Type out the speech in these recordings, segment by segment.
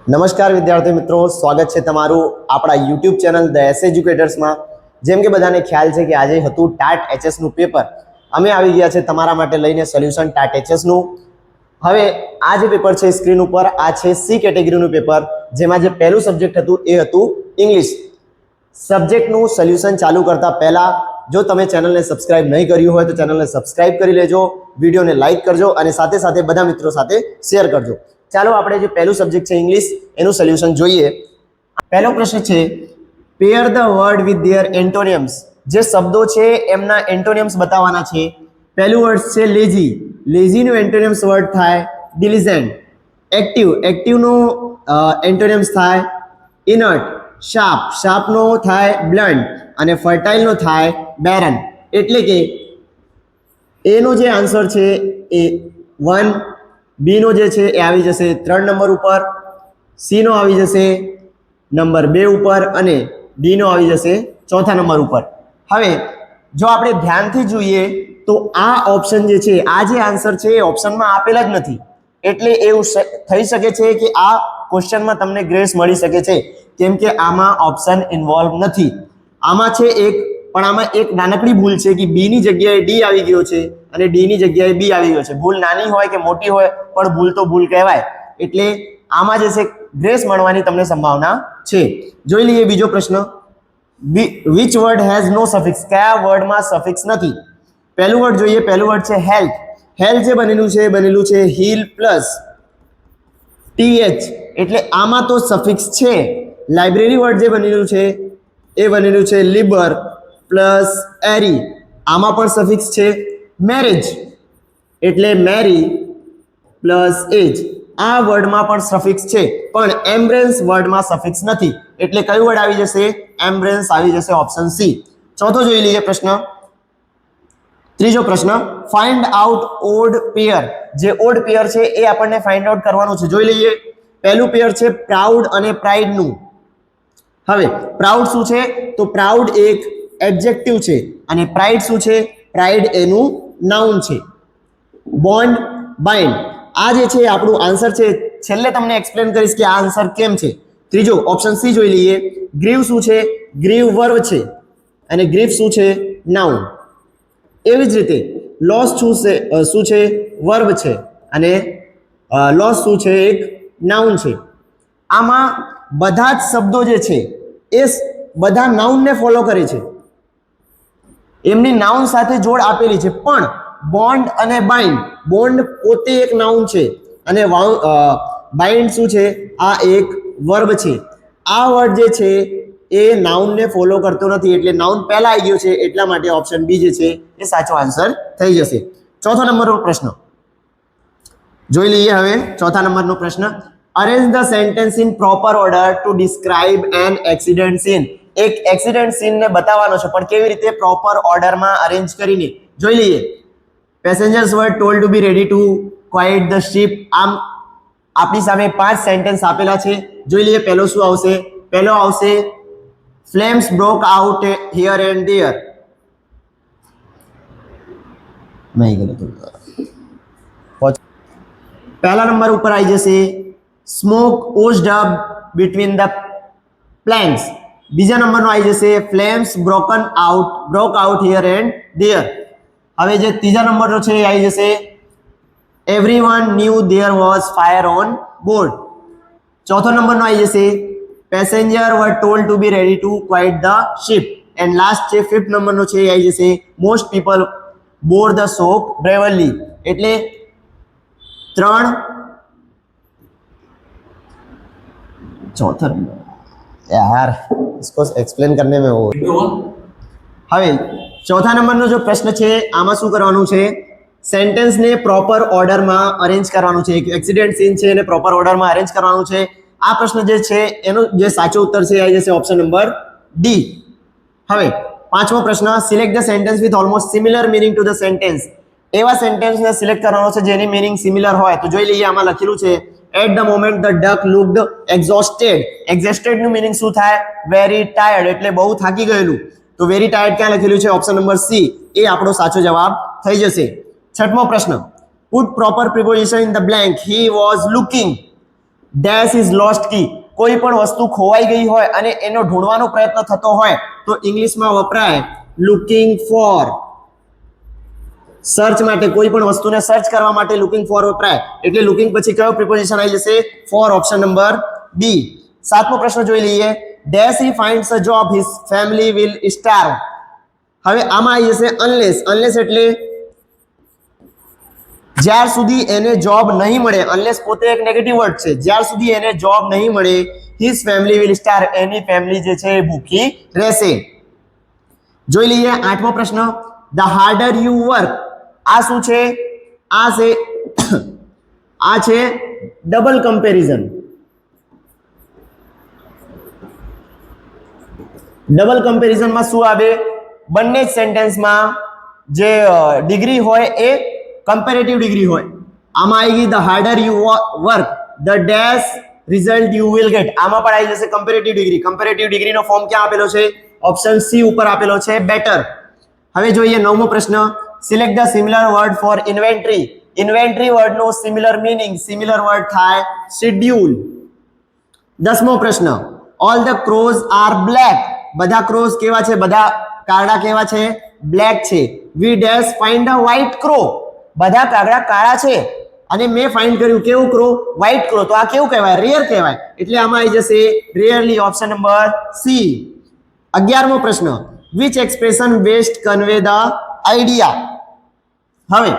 નમસ્કાર વિદ્યાર્થી મિત્રો, સ્વાગત છે તમારું આપણા યુટ્યુબ ચેનલ ધ એસ એજ્યુકેટર્સમાં। જેમ કે બધાને ખ્યાલ છે કે આજે હતું ટાટ એચએસનું પેપર। અમે આવી ગયા છે તમારા માટે લઈને સોલ્યુશન ટાટ એચએસનું। હવે આ જે પેપર છે સ્ક્રીન ઉપર આ છે સી કેટેગરીનું પેપર, જેમાં જે પહેલું સબ્જેક્ટ હતું એ હતું ઇંગ્લિશ। સબ્જેક્ટનું સોલ્યુશન ચાલુ કરતા પહેલા જો તમે ચેનલને સબસ્ક્રાઇબ નહીં કર્યું હોય તો ચેનલને સબસ્ક્રાઇબ કરી લેજો, વિડીયોને લાઇક કરજો અને સાથે સાથે બધા મિત્રો સાથે શેર કરજો। ચાલો આપણે જે પહેલું સબ્જેક્ટ છે ઇંગ્લિશ એનું સોલ્યુશન જોઈએ। પહેલો પ્રશ્ન છે પેર ધ વર્ડ વિથ ધેર એન્ટોનિયમ્સ। જે શબ્દો છે એમના એન્ટોનિયમ્સ બતાવવાના છે। પહેલું વર્ડ છે લેઝી, લેઝીનું એન્ટોનિયમ્સ વર્ડ થાય ડિલિજન્ટ। એક્ટિવ, એક્ટિવનું એન્ટોનિયમ્સ થાય ઇનર્ટ। શાર્પ, શાર્પનો થાય બ્લન્ટ અને ફર્ટાઇલનો થાય બેરન। એટલે કે એનો જે આન્સર છે એ 1, બી નો જે છે એ આવી જશે 3 નંબર ઉપર, સી નો આવી જશે નંબર 2 ઉપર અને ડી નો આવી જશે 4થા નંબર ઉપર। હવે જો આપણે ધ્યાનથી જોઈએ તો આ ઓપ્શન જે છે, આ જે આન્સર છે એ ઓપ્શનમાં આપેલા જ નથી, એટલે એવું થઈ શકે છે કે આ ક્વેશ્ચનમાં તમને ગ્રેસ મળી શકે છે, કેમ કે આમાં ઓપ્શન ઇન્વોલ્વ નથી। આમાં છે એક, પણ આમાં એક નાનકડી ભૂલ છે કે બી ની જગ્યાએ ડી આવી ગયો છે અને ડી ની જગ્યાએ બી આવી ગયો છે। ભૂલ નાની હોય કે મોટી હોય પણ ભૂલ તો ભૂલ કહેવાય, એટલે આમાં જે છે ગ્રેસ મળવાની તમને સંભાવના છે। જોઈ લઈએ બીજો પ્રશ્ન, which word has no suffix. કયા વર્ડમાં સફિક્સ નથી? પહેલું વર્ડ જોઈએ, પહેલું વર્ડ છે હેલ્થ। હેલ્થ જે બનેલું છે હીલ પ્લસ ટીએચ, એટલે આમાં તો સફિક્સ છે। લાઇબ્રેરી વર્ડ જે બનેલું છે એ બનેલું છે લિબર પ્લસ એરી, આમાં પણ સફિક્સ છે। મેરેજ એટલે મેરી પ્લસ એજ, આ વર્ડમાં પણ સફિક્સ છે, પણ એમ્બ્રેન્સ વર્ડમાં સફિક્સ નથી, એટલે કયું વર્ડ આવી જશે? એમ્બ્રેન્સ આવી જશે, ઓપ્શન સી। ચોથો જોઈ લઈએ પ્રશ્ન, ત્રીજો પ્રશ્ન, ફાઇન્ડ આઉટ ઓડ પેયર। જે ઓડ પેયર છે એ આપણને ફાઇન્ડ આઉટ કરવાનું છે। જોઈ લઈએ, પહેલું પેયર છે પ્રાઉડ અને પ્રાઇડનું। હવે પ્રાઉડ શું છે? તો પ્રાઉડ એક એડજેક્ટિવ છે અને પ્રાઇડ શું છે? પ્રાઇડ એનું નાઉન છે। બોન્ડ, બાઇન્ડ, આ જે છે આપણું આન્સર છે, છેલ્લે તમને એક્સપ્લેન કરીશ કે આ આન્સર કેમ છે। ત્રીજો ઓપ્શન સી જોઈ લઈએ, ગ્રીવ શું છે? ગ્રીવ વર્બ છે અને ગ્રીફ શું છે? નાઉન। એવી જ રીતે લોસ શું છે? વર્બ છે અને લોસ શું છે? એક નાઉન છે। આમાં બધા જ શબ્દો જે છે એ બધા નાઉનને ફોલો કરે છે, એમની નાઉન સાથે જોડ આપેલી છે, પણ બોન્ડ અને બાઇન્ડ, બોન્ડ પોતે એક નાઉન છે અને બાઇન્ડ શું છે? આ એક વર્બ છે। આ વર્ડ જે છે એ નાઉનને ફોલો કરતો નથી, એટલે નાઉન પહેલા આવી ગયો છે, એટલા માટે ઓપ્શન બી જે છે એ સાચો આન્સર થઈ જશે। ચોથા નંબરનો પ્રશ્ન જોઈ લઈએ। હવે ચોથા નંબરનો પ્રશ્ન, arrange the sentence in proper order to describe an accident scene. એક એક્સિડન્ટ સીનને બતાવવાનો છે, પણ કેવી રીતે? પ્રોપર ઓર્ડરમાં અરેન્જ કરીને। જોઈ લઈએ, passengers were told to be ready to quit the ship. આમ આપણી સામે 5 સેન્ટેન્સ આપેલા છે। જોઈ લઈએ પહેલો શું આવશે? પહેલો આવશે flames broke out here and there. પહેલા નંબર ઉપર આવી જશે smoke oozed up between the planks. બીજા નંબરનો આવી જશે flames broke out here and there. હવે જે ત્રીજા નંબરનો છે એ આવી જશે everyone knew there was fire on board. ચોથો નંબરનો આવી જશે passenger were told to be ready to quit the ship. And last છે 5th નંબરનો છે એ આવી જશે મોસ્ટ પીપલ બોર ધ શોક બ્રેવરલી। એટલે 3 चौथा नंबर यार इसको एक्सप्लेन करने में वो। હવે ચોથા નંબરનો જો પ્રશ્ન છે આમાં શું કરવાનું છે? સેન્ટેન્સને પ્રોપર ઓર્ડરમાં અરેન્જ કરવાનું છે। એક એક્સિડન્ટ સીન છે એને પ્રોપર ઓર્ડરમાં અરેન્જ કરવાનું છે। આ પ્રશ્ન જે છે એનો જે સાચો ઉત્તર છે એ આવી જશે ઓપ્શન નંબર ડી। હવે પાંચમો પ્રશ્ન, select the sentence with almost similar meaning to the sentence. એવા સેન્ટેન્સને સિલેક્ટ કરવાનો છે જેની મીનિંગ સિમિલર હોય। તો જોઈ લઈએ, આમાં લખેલું છે at the moment the duck looked exhausted. Exhausted નું મીનિંગ શું થાય? વેરી ટાયર્ડ, એટલે બહુ થાકી ગયેલું। તો વેરી ટાયર્ડ ક્યાં લખેલું છે? ઓપ્શન નંબર સી એ આપણો સાચો જવાબ થઈ જશે। છઠ્ઠમો પ્રશ્ન, put proper preposition in the blank, he was looking. Dash his lost key, કોઈ પણ વસ્તુ ખોવાઈ ગઈ હોય અને એનો ઢૂંઢવાનો પ્રયત્ન થતો હોય તો ઇંગ્લિશમાં વપરાય લુકિંગ ફોર. સર્ચ માટે, કોઈ પણ વસ્તુને સર્ચ કરવા માટે લુકિંગ ફોર વપરાય. એટલે લુકિંગ પછી કયો પ્રિપોઝિશન આવી જશે? For, option number B. સાતમો પ્રશ્ન જોઈ લઈએ. Dash he finds a job his family will starve. હવે આમાં આવી જશે અનલેસ. અનલેસ એટલે જ્યાર સુધી એને જોબ નહીં મળે, અનલેસ પોતે એક નેગેટિવ વર્ડ છે, જ્યાર સુધી એને જોબ નહીં મળે હિઝ ફેમિલી વિલ સ્ટાર્વ, એની ફેમિલી જે છે એ ભૂખી રહેશે. જોઈ લઈએ આઠમો પ્રશ્ન. The harder you work. આ શું છે? આ છે ડબલ કમ્પેરિઝન. ડબલ કમ્પેરિઝનમાં શું આવે? બંને જ સેન્ટેન્સમાં જે ડિગ્રી હોય એ કમ્પેરેટિવ ડિગ્રી હોય. આમાં આવી ગઈ the harder you work the dash result you will get. આમાં પણ આવી જશે કમ્પેરેટિવ ડિગ્રી. કમ્પેરેટિવ ડિગ્રીનો ફોર્મ ક્યાં આપેલો છે? ઓપ્શન સી ઉપર આપેલો છે, બેટર. હવે જોઈએ નવમો પ્રશ્ન. Select the similar word for inventory. Inventory વર્ડનો સિમિલર મીનિંગ, સિમિલર વર્ડ થાય શેડ્યુલ. દસમો પ્રશ્ન. All the crows are black. બધા ક્રોઝ કેવા છે? બધા કાગડા કેવા છે? બ્લેક છે. We dash find a white crow. બધા કાગડા કાળા છે અને મેં ફાઇન્ડ કર્યું કેવું ક્રો? White crow. તો આ કેવું કહેવાય? રેર કહેવાય. એટલે આમાં આવી જશે રેયરલી, ઓપ્શન નંબર સી. 11મો પ્રશ્ન. Which expression best convey the idea. હવે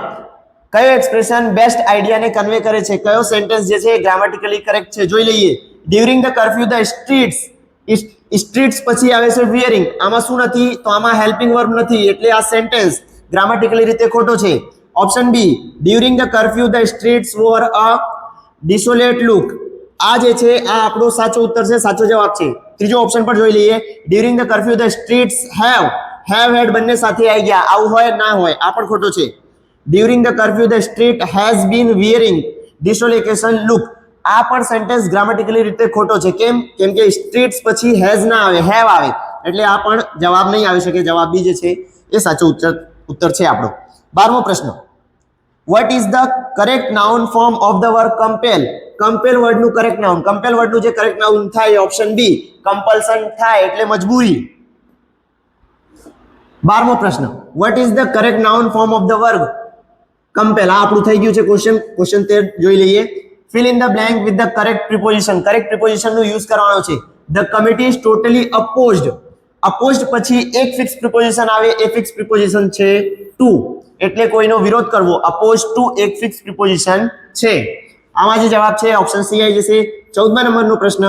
કયો એક્સપ્રેશન બેસ્ટ આઈડિયાને કન્વે કરે છે? કયો સેન્ટેન્સ જે છે ગ્રામેટિકલી કરેક્ટ છે? જોઈ લઈએ. During the curfew the streets. Streets પછી આવે છે વિયરિંગ. આમાં શું નથી? તો આમાં હેલ્પિંગ વર્બ નથી, એટલે આ સેન્ટેન્સ ગ્રામેટિકલી રીતે ખોટો છે. Option B. During the curfew the streets wore a desolate look. આ જે છે આ આપણો સાચો ઉત્તર છે, સાચો જવાબ છે. ત્રીજો ઓપ્શન પર જોઈ લઈએ. During the curfew the streets have હેડ બંને સાથે આવી ગયા. આવું હોય ના હોય? આ પણ ખોટો છે. During the curfew the street has been wearing desolation look. આ પણ સેન્ટેન્સ ગ્રામેટિકલી રીતે ખોટો છે. કેમ? કેમ કે સ્ટ્રીટ્સ પછી હેઝ ના આવે, હેવ આવે. એટલે આ પણ જવાબ નહીં આવી શકે. જવાબ બી જે છે એ સાચો ઉત્તર છે આપણો. 12મો પ્રશ્ન. What is the correct noun form of the verb compel. Compel વર્ડનું કરેક્ટ નાઉન, કમ્પેલ વર્ડનું જે કરેક્ટ નાઉન થાય ઓપ્શન બી. કમ્પલ્સન થાય એટલે મજબૂરી. 12મો પ્રશ્ન. What is the correct noun form of the verb compel. આ આપણું થઈ ગયું છે ક્વેશ્ચન. ક્વેશ્ચન 13 જોઈ લઈએ. Fill in the blank with the correct preposition. Correct પ્રિપોઝિશનનો યુઝ કરવાનો છે. The committee is totally opposed. Opposed પછી એક ફિક્સ પ્રિપોઝિશન આવે, એ ફિક્સ પ્રિપોઝિશન છે ટુ. એટલે કોઈનો વિરોધ કરવો. અપોઝ ટુ એક ફિક્સ પ્રિપોઝિશન છે. આમાં જે જવાબ છે ઓપ્શન સી આવી જશે. 14મા નંબરનો પ્રશ્ન.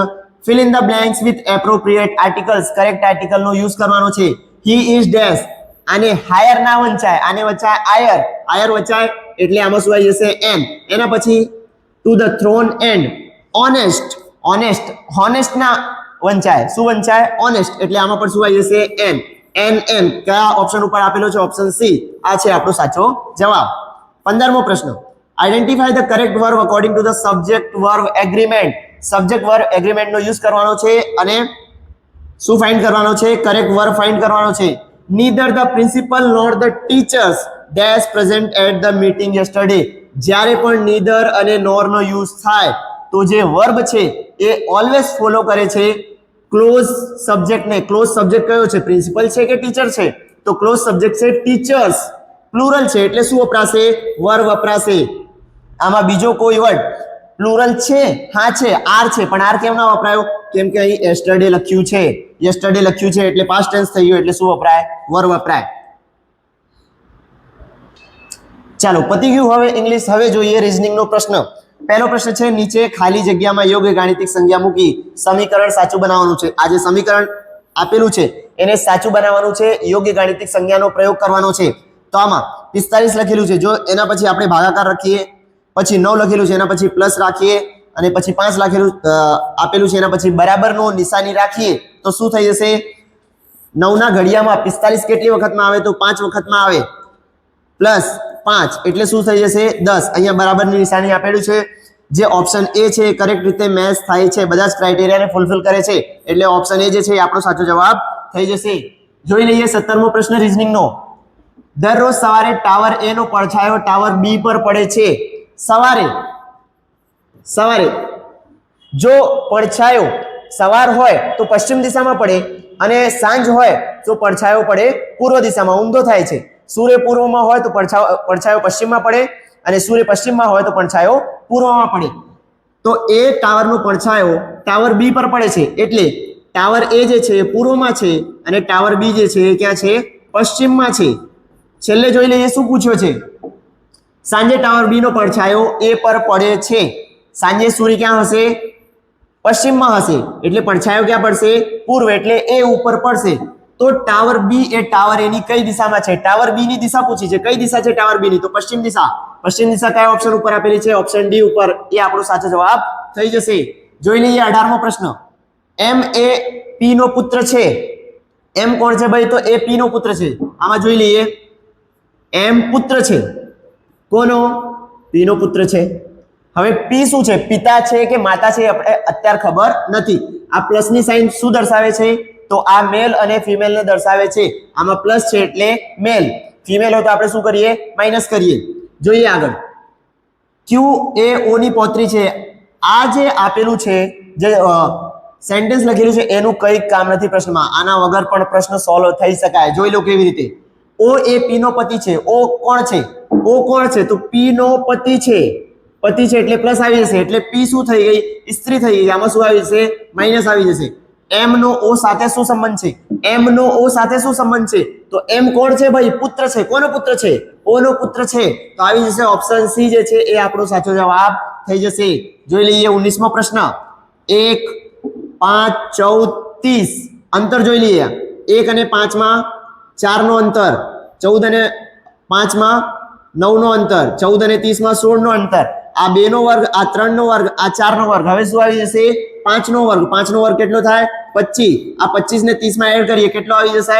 Fill in the blanks with appropriate articles. Correct આર્ટિકલનો યુઝ કરવાનો છે. He is dash. આને હાયર ના વંચાય, આને વચાય આયર. આયર વચાય એટલે આમાં શું આવી જશે? એન. એના પછી to the thrown and honest. Honest honest ના વંચાય. શું વંચાય? ઓનેસ્ટ. એટલે આમાં પણ શું આવી જશે? એન. એન કયા ઓપ્શન ઉપર આપેલો છે? Option C. આ છે આપણો સાચો જવાબ. 15મો પ્રશ્ન. Identify the correct verb according to the subject verb agreement. Subject verb એગ્રીમેન્ટનો યુઝ કરવાનો છે અને શું ફાઇન્ડ કરવાનો છે? કરેક્ટ વર્બ ફાઇન્ડ કરવાનો છે. Neither the principal nor the teachers dash present at the meeting yesterday. જ્યારે પણ નીધર અને નોર નો યુઝ થાય તો જે વર્બ છે એ ઓલવેઝ ફોલો કરે છે ક્લોઝ સબ્જેક્ટને. ક્લોઝ સબ્જેક્ટ કયો છે? પ્રિન્સિપલ છે કે ટીચર છે? તો ક્લોઝ સબ્જેક્ટ છે ટીચર્સ. પ્લુરલ છે એટલે શું વપરાશે? વર્બ વપરાશે. આમાં બીજો કોઈ વર્ડ પ્લુરલ છે? હા છે, આર છે. પણ આર કેમ ના વપરાયો? કેમ કે અહીં યસ્ટરડે લખ્યું છે. યસ્ટરડે લખ્યું છે એટલે પાસ્ટ ટેન્સ થઈ ગયું, એટલે શું વપરાય? વર્બ વપરાય. ચાલો પતી ગયું હવે ઇંગ્લિશ. હવે જોઈએ રીઝનિંગનો પ્રશ્ન. પહેલો પ્રશ્ન છે. નીચે ખાલી જગ્યામાં યોગ્ય ગાણિતિક સંજ્ઞા મૂકી સમીકરણ સાચું બનાવવાનું છે. આ જે સમીકરણ આપેલું છે એને સાચું બનાવવાનું છે. યોગ્ય ગાણિતિક સંજ્ઞાનો પ્રયોગ કરવાનો છે. તો આમાં 45 લખેલું છે. જો એના પછી આપણે ભાગાકાર રાખીએ, પછી 9 લખેલું છે એના પછી પ્લસ રાખીએ, અને પછી 5 લખેલું આપેલું છે એના પછી બરાબરનો નિશાની રાખીએ તો શું થઈ જશે? 9 ના ઘડિયામાં 45 કેટલી વખતમાં આવે? તો 5 વખતમાં આવે. પ્લસ 5 એટલે શું થઈ જશે? 10. અહીંયા બરાબરની નિશાની આપેલું છે. જે ઓપ્શન એ છે એ કરેક્ટ રીતે મેચ થાય છે, બધા જ ક્રાઇટેરિયાને ફૂલફિલ કરે છે. એટલે ઓપ્શન એ જે છે એ આપણો સાચો જવાબ થઈ જશે. જોઈ લઈએ 17મો પ્રશ્ન રીઝનિંગનો. દરરોજ સવારે ટાવર એ નો પડછાયો ટાવર બી પર પડે છે. સવારે જો પડછાયો સવાર હોય તો પશ્ચિમ દિશામાં પડે અને સાંજ હોય તો પડછાયો પડે પૂર્વ દિશામાં. ઊંધો થાય છે. સૂર્ય પૂર્વમાં હોય તો પડછાયો પશ્ચિમમાં પડે અને સૂર્ય પશ્ચિમમાં હોય તો પડછાયો પૂર્વમાં પડે. તો એ ટાવરનો પડછાયો ટાવર બી પર પડે છે, એટલે ટાવર એ જે છે એ પૂર્વમાં છે અને ટાવર બી જે છે એ ક્યાં છે? પશ્ચિમમાં છે. છેલ્લે જોઈ લઈએ શું પૂછ્યો છે. સાંજે ટાવર બી નો પડછાયો એ પર પડે છે. સાંજે સૂર્ય ક્યાં હશે? પશ્ચિમમાં હશે, એટલે પડછાયો ક્યાં પડશે? પૂર્વ, એટલે એ ઉપર પડશે. તો ટાવર બી એ ટાવર એની કઈ દિશામાં છે? ટાવર બી ની દિશા પૂછી છે. કઈ દિશા છે ટાવર બી ની? તો પશ્ચિમ દિશા. પશ્ચિમ દિશા કયા ઓપ્શન ઉપર આપેલી છે? ઓપ્શન ડી ઉપર. એ આપણો સાચો જવાબ થઈ જશે. જોઈ લઈએ 18મો પ્રશ્ન. એમ એ પી નો પુત્ર છે. એમ કોણ છે ભાઈ? તો એ પી નો પુત્ર છે. આમાં જોઈ લઈએ. એમ પુત્ર છે. કોનો? પી નો પુત્ર છે. હવે પી શું છે? પિતા છે કે માતા છે? આપણે અત્યારે ખબર નથી. આ પ્લસની સાઇન શું દર્શાવે છે? તો આ મેલ અને ફિમેલ ને દર્શાવે છે. આમાં પ્લસ છે એટલે મેલ, ફિમેલ હોય તો આપણે શું કરીએ? માઇનસ કરીએ. જોઈએ આગળ. ક્યુ એ ઓ ની પૌત્રી છે. આ જે આપેલું છે, જે સેન્ટેન્સ લખેલું છે એનું કઈ કામ નથી પ્રશ્નમાં. આના વગર પણ પ્રશ્ન સોલ્વ થઈ શકાય. જોઈ લો કેવી રીતે. ઓ એ પી નો પતિ છે. ઓ કોણ છે? ઓ કોણ છે? તો પી નો પતિ છે. પતિ છે એટલે પ્લસ આવી જશે, એટલે પી શું થઈ ગઈ? સ્ત્રી થઈ ગઈ. આમાં શું આવી જશે? માઇનસ આવી જશે. એમ નો ઓ સાથે શું સંબંધ છે? એમ નો ઓ સાથે શું સંબંધ છે? તો એમ કોણ છે ભાઈ? પુત્ર છે. કોનો પુત્ર છે? ઓ નો પુત્ર છે. તો આવી જશે ઓપ્શન સી જે છે એ આપણો સાચો જવાબ થઈ જશે. જોઈ લઈએ 19મો પ્રશ્ન. 1, 5, 14, 30 અંતર જોઈ લઈએ. 1 અને 5 માં 4 નો અંતર, 14 અને 5 માં 9 નો અંતર, 14 અને 30 માં 16 નો અંતર. આ 2 નો વર્ગ, આ 3 નો વર્ગ, આ 4 નો વર્ગ. હવે શું આવી જશે? 5 નો વર્ગ. 5 નો વર્ગ કેટલો થાય? 25. આ 25 ને 30 માં એડ કરીએ, કેટલો આવી જશે?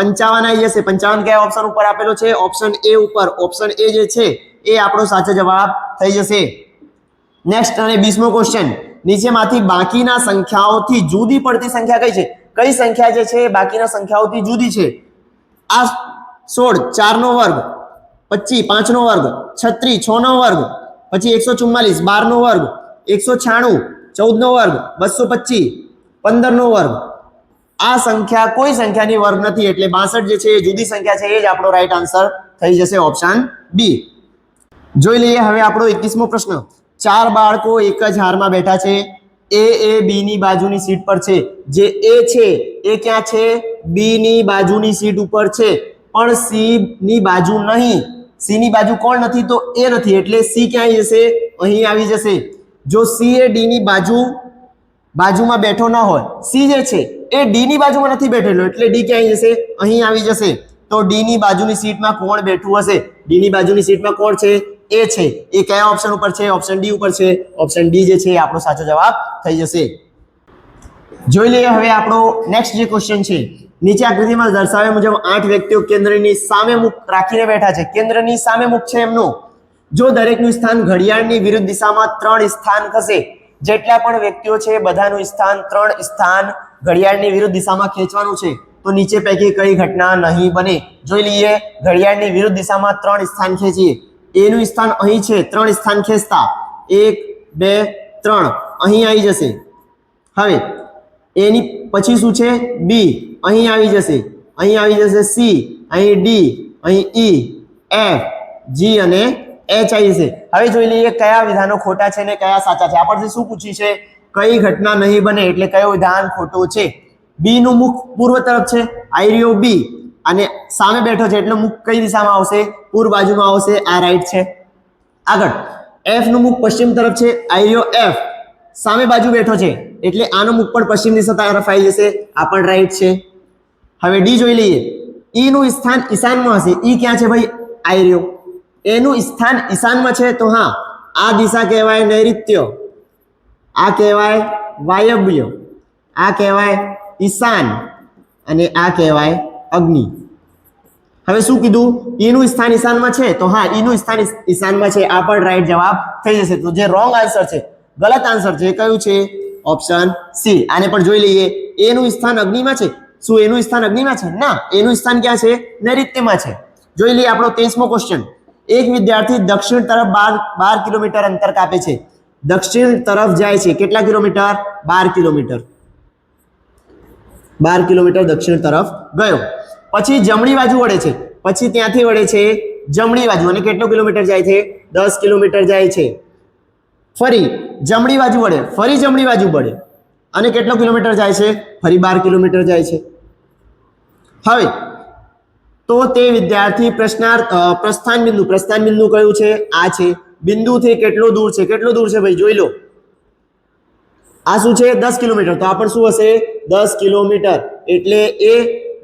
55 આવી જશે. 55 કયા ઓપ્શન ઉપર આપેલો છે? ઓપ્શન એ ઉપર. ઓપ્શન એ જે છે એ આપણો સાચો જવાબ થઈ જશે. નેક્સ્ટ અને 20મો ક્વેશ્ચન. નીચેમાંથી બાકીના સંખ્યાઓથી જુદી પડતી સંખ્યા કઈ છે? કઈ સંખ્યા જે છે બાકીના સંખ્યાઓથી જુદી છે? આ 16 4 નો વર્ગ, 25 5 નો વર્ગ, 36 6 નો વર્ગ, પછી 144 12 નો વર્ગ, 196 14 નો વર્ગ, 225 15 નો વર્ગ. આ સંખ્યા કોઈ સંખ્યાની વર્ગ નથી, એટલે 62 જે છે એ જુદી સંખ્યા છે. એ જ આપણો રાઈટ આન્સર થઈ જશે, ઓપ્શન બી. જોઈ લઈએ હવે આપણો 21મો પ્રશ્ન. 4 બાળકો એક જ હારમાં બેઠા છે. એ બી ની બાજુની સીટ પર છે. જે એ છે એ ક્યાં છે? બી ની બાજુની સીટ ઉપર છે, પણ સી ની બાજુ નહીં. સી ની બાજુ કોણ નથી? તો એ નથી, એટલે સી ક્યાં આવી જશે? અહીં આવી જશે. જો સી એ ડી ની બાજુમાં બેઠો ન હોય, સી જે છે એ ડી ની બાજુમાં નથી બેઠેલો, એટલે ડી ક્યાં આવી જશે? અહીં આવી જશે. તો ડી ની બાજુની સીટમાં કોણ બેઠું હશે? ડી ની બાજુની સીટમાં કોણ છે? એ છે. એ કયા ઓપ્શન ઉપર છે? ઓપ્શન ડી ઉપર છે. ઓપ્શન ડી જે છે એ આપણો સાચો જવાબ થઈ જશે. જોઈ લઈએ હવે આપણો નેક્સ્ટ જે ક્વેશ્ચન છે. નીચે આકૃતિમાં દર્શાવ્યા મુજબ 8 વ્યક્તિઓ કેન્દ્રની સામે મુખ રાખીને બેઠા છે. કેન્દ્રની સામે મુખ છે એમનું. જો દરેકનું સ્થાન ઘડિયાળની વિરુદ્ધ દિશામાં 3 સ્થાન ખસે, જેટલા પણ વ્યક્તિઓ છે બધાનું સ્થાન 3 સ્થાન ઘડિયાળની વિરુદ્ધ દિશામાં ખેંચવાનું છે, તો નીચે પૈકી કઈ ઘટના નહીં બને? જોઈ લઈએ. ઘડિયાળની વિરુદ્ધ દિશામાં 3 સ્થાન ખેંચીએ. એનું સ્થાન અહીં છે. 3 સ્થાન ખેંચતા 1 2 3 અહીં આવી જશે. હવે એની પછી શું છે? બી અહીં આવી જશે. અહીં આવી જશે સી, અહીં ડી, અહીં ઈ, એફ, જી અને એચ આવી જશે. હવે જોઈ લઈએ કયા વિધાનો ખોટા છે ને કયા સાચા છે. આપણને શું પૂછ્યું છે? કઈ ઘટના નહીં બને, એટલે કયો વિધાન ખોટું છે? બી નું મુખ પૂર્વ તરફ છે, આઈરિયો બી, અને સામે બેઠો છે એટલે મુખ કઈ દિશામાં આવશે? પૂર્વ બાજુમાં આવશે. આ રાઈટ છે. આગળ એફ નું મુખ પશ્ચિમ તરફ છે, આઈરિયો એફ સામે બાજુ બેઠો છે એટલે આનું મુખ પણ પશ્ચિમ દિશા તરફ આવી જશે. આ પણ રાઈટ છે. હવે ડી જોઈ લઈએ. ઈ નું સ્થાન ઈશાનમાં હશે. ઈ ક્યાં છે ભાઈ? આઈરિયો. એનું સ્થાન ઈશાનમાં છે, તો હા આ દિશા કહેવાય નૈઋત્ય, આ કહેવાય વાયવ્ય, આ કહેવાય ઈશાન અને આ કહેવાય અગ્નિ. હવે શું કીધું? ઈનું સ્થાન ઈશાનમાં છે, તો હા ઈનું સ્થાન ઈશાનમાં છે. આ પણ રાઈટ જવાબ થઈ જશે. તો જે રોંગ આન્સર છે, ગલત આન્સર છે, કયું છે? Option C. આને પણ જોઈ લઈએ. એનું સ્થાન અગ્નિમાં છે. શું એનું સ્થાન અગ્નિમાં છે? ના, એનું સ્થાન ક્યાં છે? નૈઋત્યમાં છે. જોઈ લઈએ આપણો 23મો ક્વેશ્ચન. એક વિદ્યાર્થી દક્ષિણ તરફ 12 કિલોમીટર અંતર કાપે છે. દક્ષિણ તરફ જાય છે કેટલા કિલોમીટર 12 કિલોમીટર 12 કિલોમીટર દક્ષિણ તરફ ગયો પછી જમણી બાજુ વળે છે પછી ત્યાંથી વળે છે જમણી બાજુ અને કેટલો કિલોમીટર જાય છે 10 કિલોમીટર જાય છે ફરી જમણી બાજુ વળે ફરી જમણી બાજુ વળે અને કેટલો કિલોમીટર જાય છે ફરી 12 કિલોમીટર જાય છે હવે તો તે વિદ્યાર્થી પ્રસ્થાન બિંદુ કયું છે આ છે બિંદુથી કેટલો દૂર છે ભાઈ જોઈ લો આ શું છે 10 કિલોમીટર તો આ પણ શું હશે 10 કિલોમીટર એટલે એ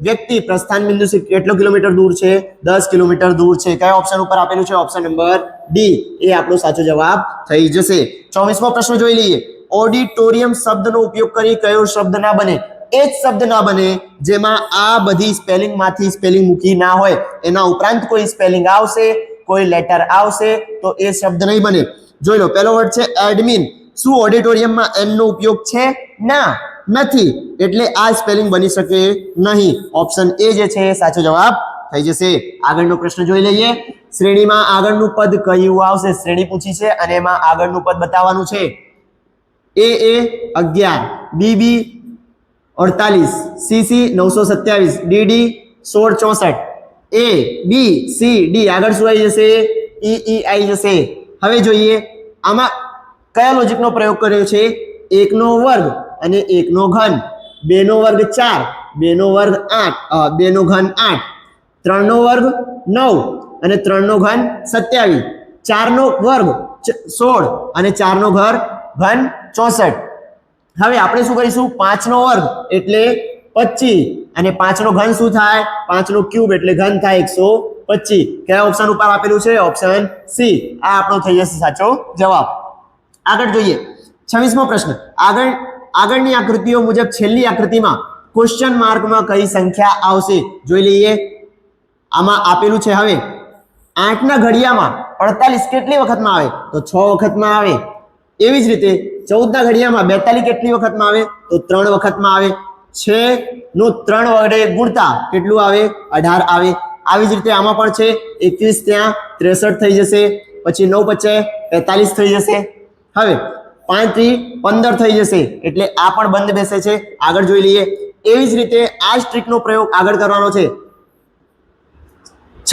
વ્યક્તિ પ્રસ્થાન બિંદુથી કેટલો કિલોમીટર દૂર છે 10 કિલોમીટર દૂર છે કયા ઓપ્શન ઉપર આપેલું છે ઓપ્શન નંબર ડી એ આપણો સાચો જવાબ થઈ જશે 24મો પ્રશ્ન જોઈ લઈએ ઓડિટોરિયમ શબ્દનો ઉપયોગ કરી કયો શબ્દ ના બને એ જ શબ્દ ના બને જેમાં આ બધી સ્પેલિંગમાંથી સ્પેલિંગ મૂકી ના હોય એના ઉપરાંત કોઈ સ્પેલિંગ આવશે કોઈ લેટર આવશે તો એ શબ્દ નહીં બને જોઈ લો પહેલો વર્ડ છે એડમિન શું ઓડિટોરિયમમાં એન નો ઉપયોગ છે ના નથી એટલે આ સ્પેલિંગ બની શકે નહીં ઓપ્શન એ જે છે સાચો જવાબ થઈ જશે આગળનો પ્રશ્ન જોઈ લઈએ શ્રેણીમાં આગળનું પદ કયું આવશે શ્રેણી પૂછી છે અને એમાં આગળનું પદ બતાવવાનું છે એ 11 બીબી 48 સીસી 927 ડીડી 1664 એ બી સી ડી આગળ શું આવી જશે ઈ આવી જશે હવે જોઈએ આમાં કયા લોજિકનો પ્રયોગ કર્યો છે 1 નો વર્ગ અને 1 નો ઘન 2 નો વર્ગ 4 2 નો વર્ગ 8 2 નો ઘન 8 3 નો વર્ગ 9 અને 3 નો ઘન 27 4 નો વર્ગ 16 અને 4 નો ઘન 64 હવે આપણે શું કરીશું 5 નો વર્ગ એટલે 25 અને 5 નો ઘન શું થાય 5 નો ક્યુબ એટલે ઘન થાય 125 કયા ઓપ્શન ઉપર આપેલું છે ઓપ્શન સી આ આપણો થઈ જશે સાચો જવાબ આગળ જોઈએ 26મો પ્રશ્ન આગળની આકૃતિઓ મુજબ છેલ્લી આકૃતિમાં ક્વેશ્ચન માર્કમાં કઈ સંખ્યા આવશે જોઈ લઈએ આમાં આપેલું છે હવે 8 ના ઘડિયામાં 48 કેટલી વખતમાં આવે તો 6 વખતમાં આવે એવી જ રીતે 14 ના ઘડિયામાં 42 કેટલી વખતમાં આવે તો 3 વખતમાં આવે 6 નું 3 વડે ગુણતા કેટલું આવે 18 આવે આવી જ રીતે આમાં પણ છે 21 ત્યાં 63 થઈ જશે પછી 9 × 5 45 થઈ જશે હવે 5 થી 15 થઈ જશે એટલે આ પણ બંધ બેસે છે આગળ જોઈ લઈએ એવી જ રીતે આ જ ટ્રીકનો પ્રયોગ આગળ કરવાનો છે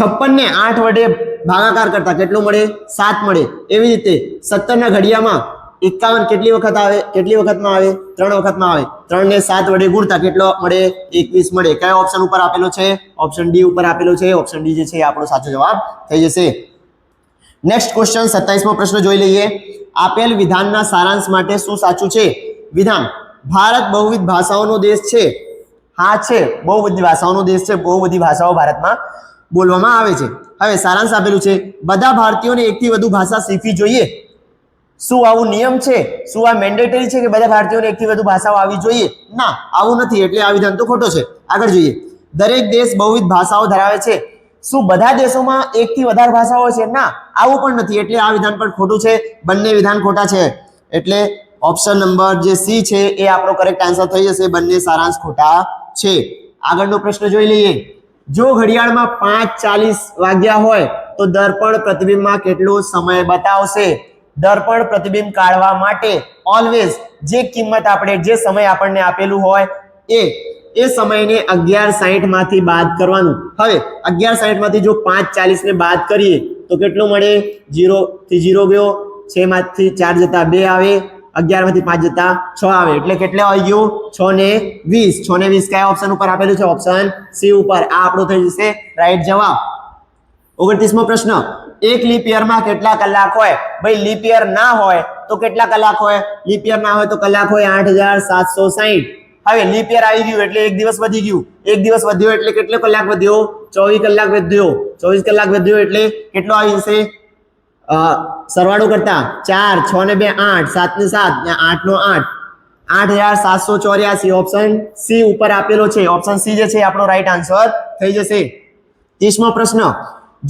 56 ને 8 વડે ભાગાકાર કરતા કેટલું મળે 7 મળે એવી રીતે 17 ના ઘડિયામાં 51 કેટલી વખતમાં આવે 3 વખતમાં આવે 3 ને 7 વડે ગુણતા કેટલો મળે 21 મળે કયા ઓપ્શન ઉપર આપેલો છે ઓપ્શન ડી ઉપર આપેલો છે ઓપ્શન ડી જે છે આપણો સાચો જવાબ થઈ જશે નેક્સ્ટ ક્વેશ્ચન 27મો પ્રશ્ન જોઈ લઈએ આપેલ વિધાનના સારાંશ માટે શું સાચું છે વિધાન ભારત બહુવિધ ભાષાઓનો દેશ છે હા છે બહુવિધ ભાષાઓનો દેશ છે બહુ બધી ભાષાઓ ભારતમાં બોલવામાં આવે છે હવે સારાંશ આપેલું છે બધા ભારતીયોને એકથી વધુ ભાષા શીખવી જોઈએ શું આવું નિયમ છે શું આ મેન્ડેટરી છે કે બધા ભારતીયોને એકથી વધુ ભાષાઓ આવવી જોઈએ ના આવું નથી એટલે આ વિધાન તો ખોટો છે આગળ જોઈએ દરેક દેશ બહુવિધ ભાષાઓ ધરાવે છે શું બધા દેશોમાં એકથી વધારે ભાષાઓ છે ના આવું પણ નથી એટલે આ વિધાન પણ ખોટું છે બંને વિધાન ખોટા છે એટલે ઓપ્શન નંબર જે સી છે એ આપણો કરેક્ટ આન્સર થઈ જશે બંને સારાંશ ખોટા છે આગળનો પ્રશ્ન જોઈ લઈએ જો ઘડિયાળમાં 5:40 વાગ્યા હોય તો દર્પણ પ્રતિબિંબમાં કેટલો સમય બતાવશે દર્પણ પ્રતિબિંબ કાઢવા માટે ઓલવેઝ જે કિંમત આપણે જે સમય આપણને આપેલું હોય એ સમયને 11:60 માંથી બાદ કરવાનું હવે 11:60 માંથી જો 5:40 ને બાદ કરીએ તો કેટલું મળે 0 થી 0 ગયો 6 માંથી 4 જતા 2 આવે 11 માંથી 5 જતા 6 આવે એટલે કેટલે આવી ગયું 6 ને 20 6 ને 20 કયા ઓપ્શન ઉપર આપેલું છે ઓપ્શન સી ઉપર આ આપણો થઈ જશે રાઈટ જવાબ 29મો પ્રશ્ન એક લીપ યરમાં કેટલા કલાક હોય ભાઈ લીપ યર ના હોય તો કેટલા કલાક હોય લીપ યર ના હોય તો કલાક હોય 8760 હવે લીપ યર આવી ગયું એટલે એક દિવસ વધી ગયું એક દિવસ વધ્યો એટલે કેટલો કલાક વધ્યો 24 કલાક વધ્યો 24 કલાક વધ્યો એટલે કેટલો આવી જશે સરવાળો કરતા 4 6 ને 2 8 7 ને 7 ને 8 નો 8 8784 ઓપ્શન સી ઉપર આપેલો છે ઓપ્શન સી જે છે આપણો રાઈટ આન્સર થઈ જશે 30મો પ્રશ્ન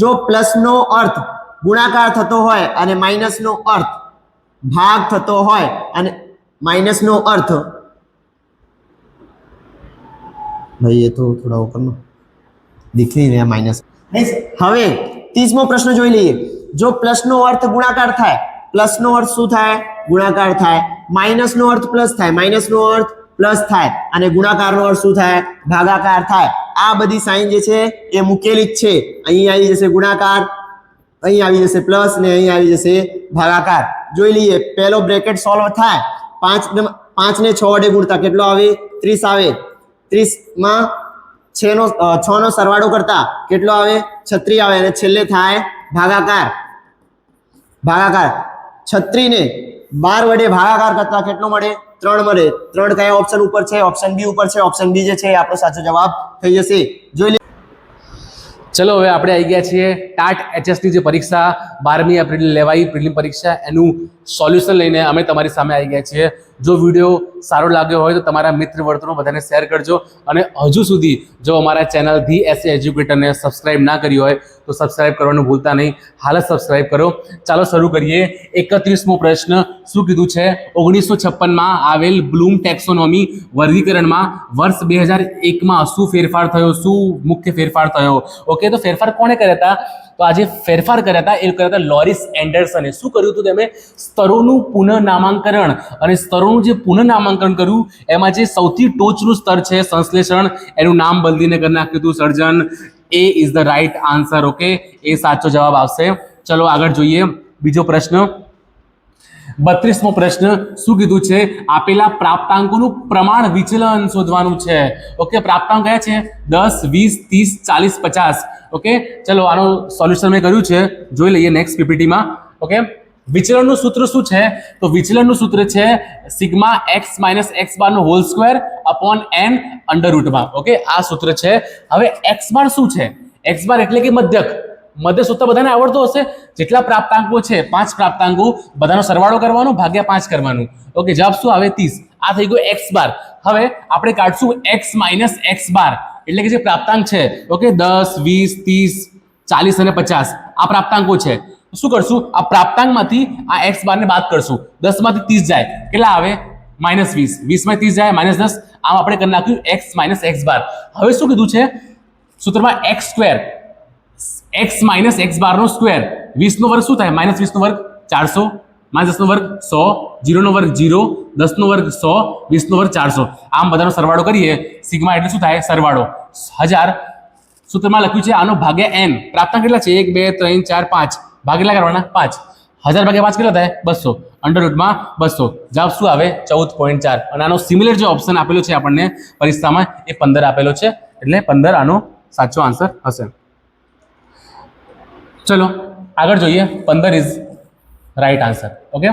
જો પ્લસ નો અર્થ ગુણાકાર થતો હોય અને માઈનસ નો અર્થ ભાગ થતો હોય અને માઈનસ નો અર્થ भाई ये तो थोड़ा ऊपर ना दिख नहीं रहा माइनस હવે 30મો પ્રશ્ન જોઈ લઈએ જો પ્લસ નો અર્થ ગુણાકાર થાય પ્લસ નો અર્થ શું થાય? ગુણાકાર થાય. માઇનસ નો અર્થ પ્લસ થાય, માઇનસ નો અર્થ પ્લસ થાય, અને ગુણાકાર નો અર્થ શું થાય? ભાગાકાર થાય. આ બધી સાઇન જે છે એ મૂકેલી જ છે. અહીં આવી જશે ગુણાકાર, અહીં આવી જશે પ્લસ, ને અહીં આવી જશે ભાગાકાર. જોઈ લઈએ. પહેલો બ્રેકેટ સોલ્વ થાય. 5 ને 6 વડે ગુણતા કેટલો આવે? 30 આવે. 30 માં 6 નો સરવાળો કરતા કેટલો આવે? 36 આવે. અને છેલ્લે થાય ભાગાકાર. 36 ને 12 વડે ભાગાકાર કરતા કેટલો મળે? 3 મળે. 3 કયા ઓપ્શન ઉપર છે? ઓપ્શન બી ઉપર છે. ઓપ્શન બી જે છે એ આપણો સાચો જવાબ થઈ જશે. જોઈ લે. ચલો હવે આપણે આવી ગયા છીએ ટાટ એચએસની જે પરીક્ષા 12મી એપ્રિલ લેવાઈ પ્રિલિમ પરીક્ષા, એનું સોલ્યુશન લઈને અમે તમારી સામે આવી ગયા છીએ. જો વિડીયો સારો લાગ્યો હોય તો તમારા મિત્ર વર્તુળો બધાને શેર કરજો, અને હજુ સુધી જો અમારા ચેનલ ધી એસએ એજ્યુકેટરને સબસ્ક્રાઇબ ના કરી હોય તો સબસ્ક્રાઇબ કરવાનું ભૂલતા નહીં. હાલ જ સબસ્ક્રાઇબ કરો. ચાલો શરૂ કરીએ. 31મો પ્રશ્ન શું કીધું છે? 1956માં આવેલ બ્લૂમ ટેક્સોનોમી વર્ગીકરણમાં વર્ષ 2001માં શું ફેરફાર થયો? શું મુખ્ય ફેરફાર થયો? ઓકે, તો ફેરફાર કોણે કર્યા હતા? તો આજે ફેરફાર કર્યા હતા એ કર્યા હતા લોરિસ એન્ડરસને. શું કર્યું હતું તેમણે? સ્તરોનું પુનઃનામાંકન. અને સ્તરોનું જે પુનઃનામાંકન કર્યું એમાં જે સૌથી ટોચનું સ્તર છે સંશ્લેષણ, એનું નામ બદલીને કરી નાખ્યું હતું સર્જન. A is the right answer. Okay, એ સાચો જવાબ આવશે. ચલો આગળ જોઈએ. બીજો પ્રશ્ન 32મો પ્રશ્ન શું કીધું છે? આપેલા પ્રાપ્તાંકોનું પ્રમાણ વિચલન શોધવાનું છે. ઓકે, પ્રાપ્તાંક કયા છે? 10, 20, 30, 40, 50. ઓકે, ચલો આનો સોલ્યુશન મેં કર્યું છે, જોઈ લઈએ નેક્સ્ટ પીપીટીમાં. ઓકે, વિચલનનું સૂત્ર શું છે? તો વિચલનનું સૂત્ર છે sigma x minus x bar નો whole square upon n under રૂટમાં. ઓકે, આ સૂત્ર છે. હવે x બાર શું છે? x બાર એટલે કે મધ્યક. મધ્ય સૂત્ર બધાને આવડતો હશે. જેટલા પ્રાપ્તાંકો છે 5 પ્રાપ્તાંકો, બધાનો સરવાળો કરવાનો ભાગ્યા 5 કરવાનું. ઓકે, જવાબ શું આવે? 30. આ થઈ ગયો x બાર. હવે આપણે કાઢશું x માઇનસ x બાર, એટલે કે જે પ્રાપ્તાંક છે. ઓકે, 10, 20, 30, 40 અને 50 આ પ્રાપ્તાંકો છે. શું કરશું? આ પ્રાપ્તાંકમાંથી આ x બાર ને બાદ કરશું. 10 માંથી 30 જાય, કેટલા આવે? -20. 20 માંથી 30 જાય -10. આમ આપણે કરી નાખ્યું x માઇનસ x બાર. હવે શું કીધું છે સૂત્રમાં? x square, x minus x bar નો સ્ક્વેર. 20 નો વર્ગ શું થાય? -20 નો વર્ગ 400, -10 નો વર્ગ 100, 0 નો વર્ગ 0, 10 નો વર્ગ 100, 20 નો વર્ગ 400. આમ બધાનો સરવાળો કરીએ. સિગ્મા એટલે શું થાય? સરવાળો. 1000 સૂત્રમાં લખ્યું છે આનો ભાગ્યા n. પ્રાપ્તાંક કેટલા છે? 1, 2, 3, 4, 5. ભાગ કેટલા કરવાના? 5. 1000 ભાગ્યા 5 કેટલા થાય? 200. અંડર રૂટમાં 200. જવાબ શું આવે? 14.4. અને આનો સિમિલર જે ઓપ્શન આપેલો છે આપણને પરીક્ષામાં એ 15 આપેલો છે, એટલે 15 આનો સાચો આન્સર હશે. ચલો આગળ જોઈએ. 15 ઇઝ રાઈટ આન્સર. ઓકે,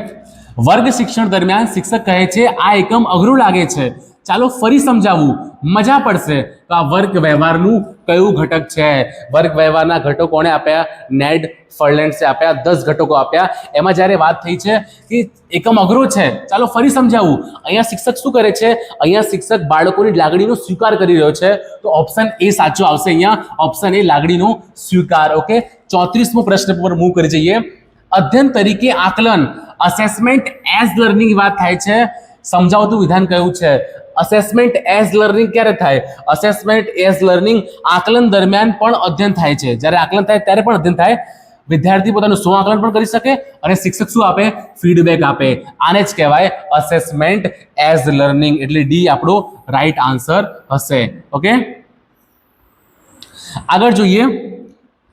વર્ગ શિક્ષણ દરમિયાન શિક્ષક કહે છે આ એકમ અઘરું લાગે છે, ચાલો ફરી સમજાવું, મજા પડશે. તો આ વર્ગ વ્યવહારનું કયું ઘટક છે? વર્ગ વ્યવહારના ઘટકો કોણે આપ્યા? નેડ ફર્લેન્ડ્સે આપ્યા. 10 ઘટકો આપ્યા. એમાં જ્યારે વાત થઈ છે કે એકમ અઘરો છે, ચાલો ફરી સમજાવું, અહીંયા શિક્ષક શું કરે છે? અહીંયા શિક્ષક બાળકોની લાગણીનો સ્વીકાર કરી રહ્યો છે. તો ઓપ્શન એ સાચો આવશે. અહીંયા ઓપ્શન એ લાગણીનો સ્વીકાર. ઓકે, 34મો પ્રશ્ન પર મૂવ કરી જઈએ. અધ્યયન તરીકે આકલન, અસેસમેન્ટ એઝ લર્નિંગ વાત થાય છે. સમજાવતું વિધાન કયું છે? અસેસમેન્ટ એઝ લર્નિંગ ક્યારે થાય? અસેસમેન્ટ એઝ લર્નિંગ આકલન દરમિયાન પણ અધ્યયન થાય છે. જ્યારે આકલન થાય ત્યારે પણ અધ્યયન થાય. વિદ્યાર્થી પોતાનું સ્વ આકલન પણ કરી શકે, અને શિક્ષક શું આપે? ફીડબેક આપે. આને જ કહેવાય અસેસમેન્ટ એઝ લર્નિંગ. એટલે ડી આપણો રાઈટ આન્સર હશે. ઓકે, આગળ જોઈએ.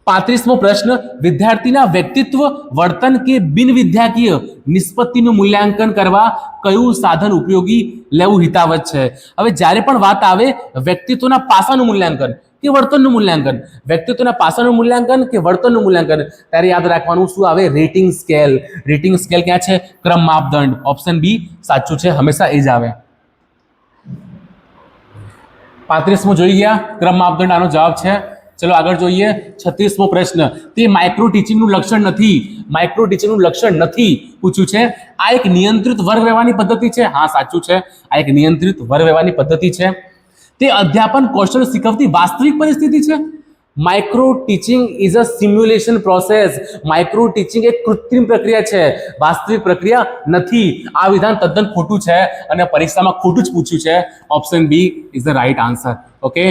35મો પ્રશ્ન વિદ્યાર્થીના વ્યક્તિત્વ, વર્તન કે બિન વિદ્યાકીય નિષ્પત્તિનું મૂલ્યાંકન કરવા કયું સાધન ઉપયોગી લેવું હિતાવહ છે? હવે જ્યારે પણ વાત આવે વ્યક્તિત્વના પાસાનું મૂલ્યાંકન કે વર્તનનું મૂલ્યાંકન, વ્યક્તિત્વના પાસાનું મૂલ્યાંકન કે વર્તનનું મૂલ્યાંકન, ત્યારે યાદ રાખવાનું શું આવે? Rating scale. રેટિંગ સ્કેલ ક્યાં છે? ક્રમ માપદંડ. ઓપ્શન બી સાચું છે, હંમેશા એ જ આવે. 35મો જોઈ ગયા, ક્રમ માપદંડ આનો જવાબ છે. ચલો આગળ જોઈએ. 36મો પ્રશ્ન તે માઇક્રો ટીચિંગનું લક્ષણ નથી. માઇક્રો ટીચિંગનું લક્ષણ નથી પૂછ્યું છે. આ એક નિયંત્રિત વર્ગ વ્યવહારની પદ્ધતિ છે. હા, સાચું છે, આ એક નિયંત્રિત વર્ગ વ્યવહારની પદ્ધતિ છે. તે અધ્યાપન કૌશલ્ય શીખવતી વાસ્તવિક પરિસ્થિતિ છે. Micro teaching is a simulation process. Micro teaching એક કૃત્રિમ પ્રક્રિયા છે, વાસ્તવિક પ્રક્રિયા નથી. આ વિધાન તદ્દન ખોટું છે અને પરીક્ષામાં ખોટું જ પૂછ્યું છે. Option B is the right answer. Okay,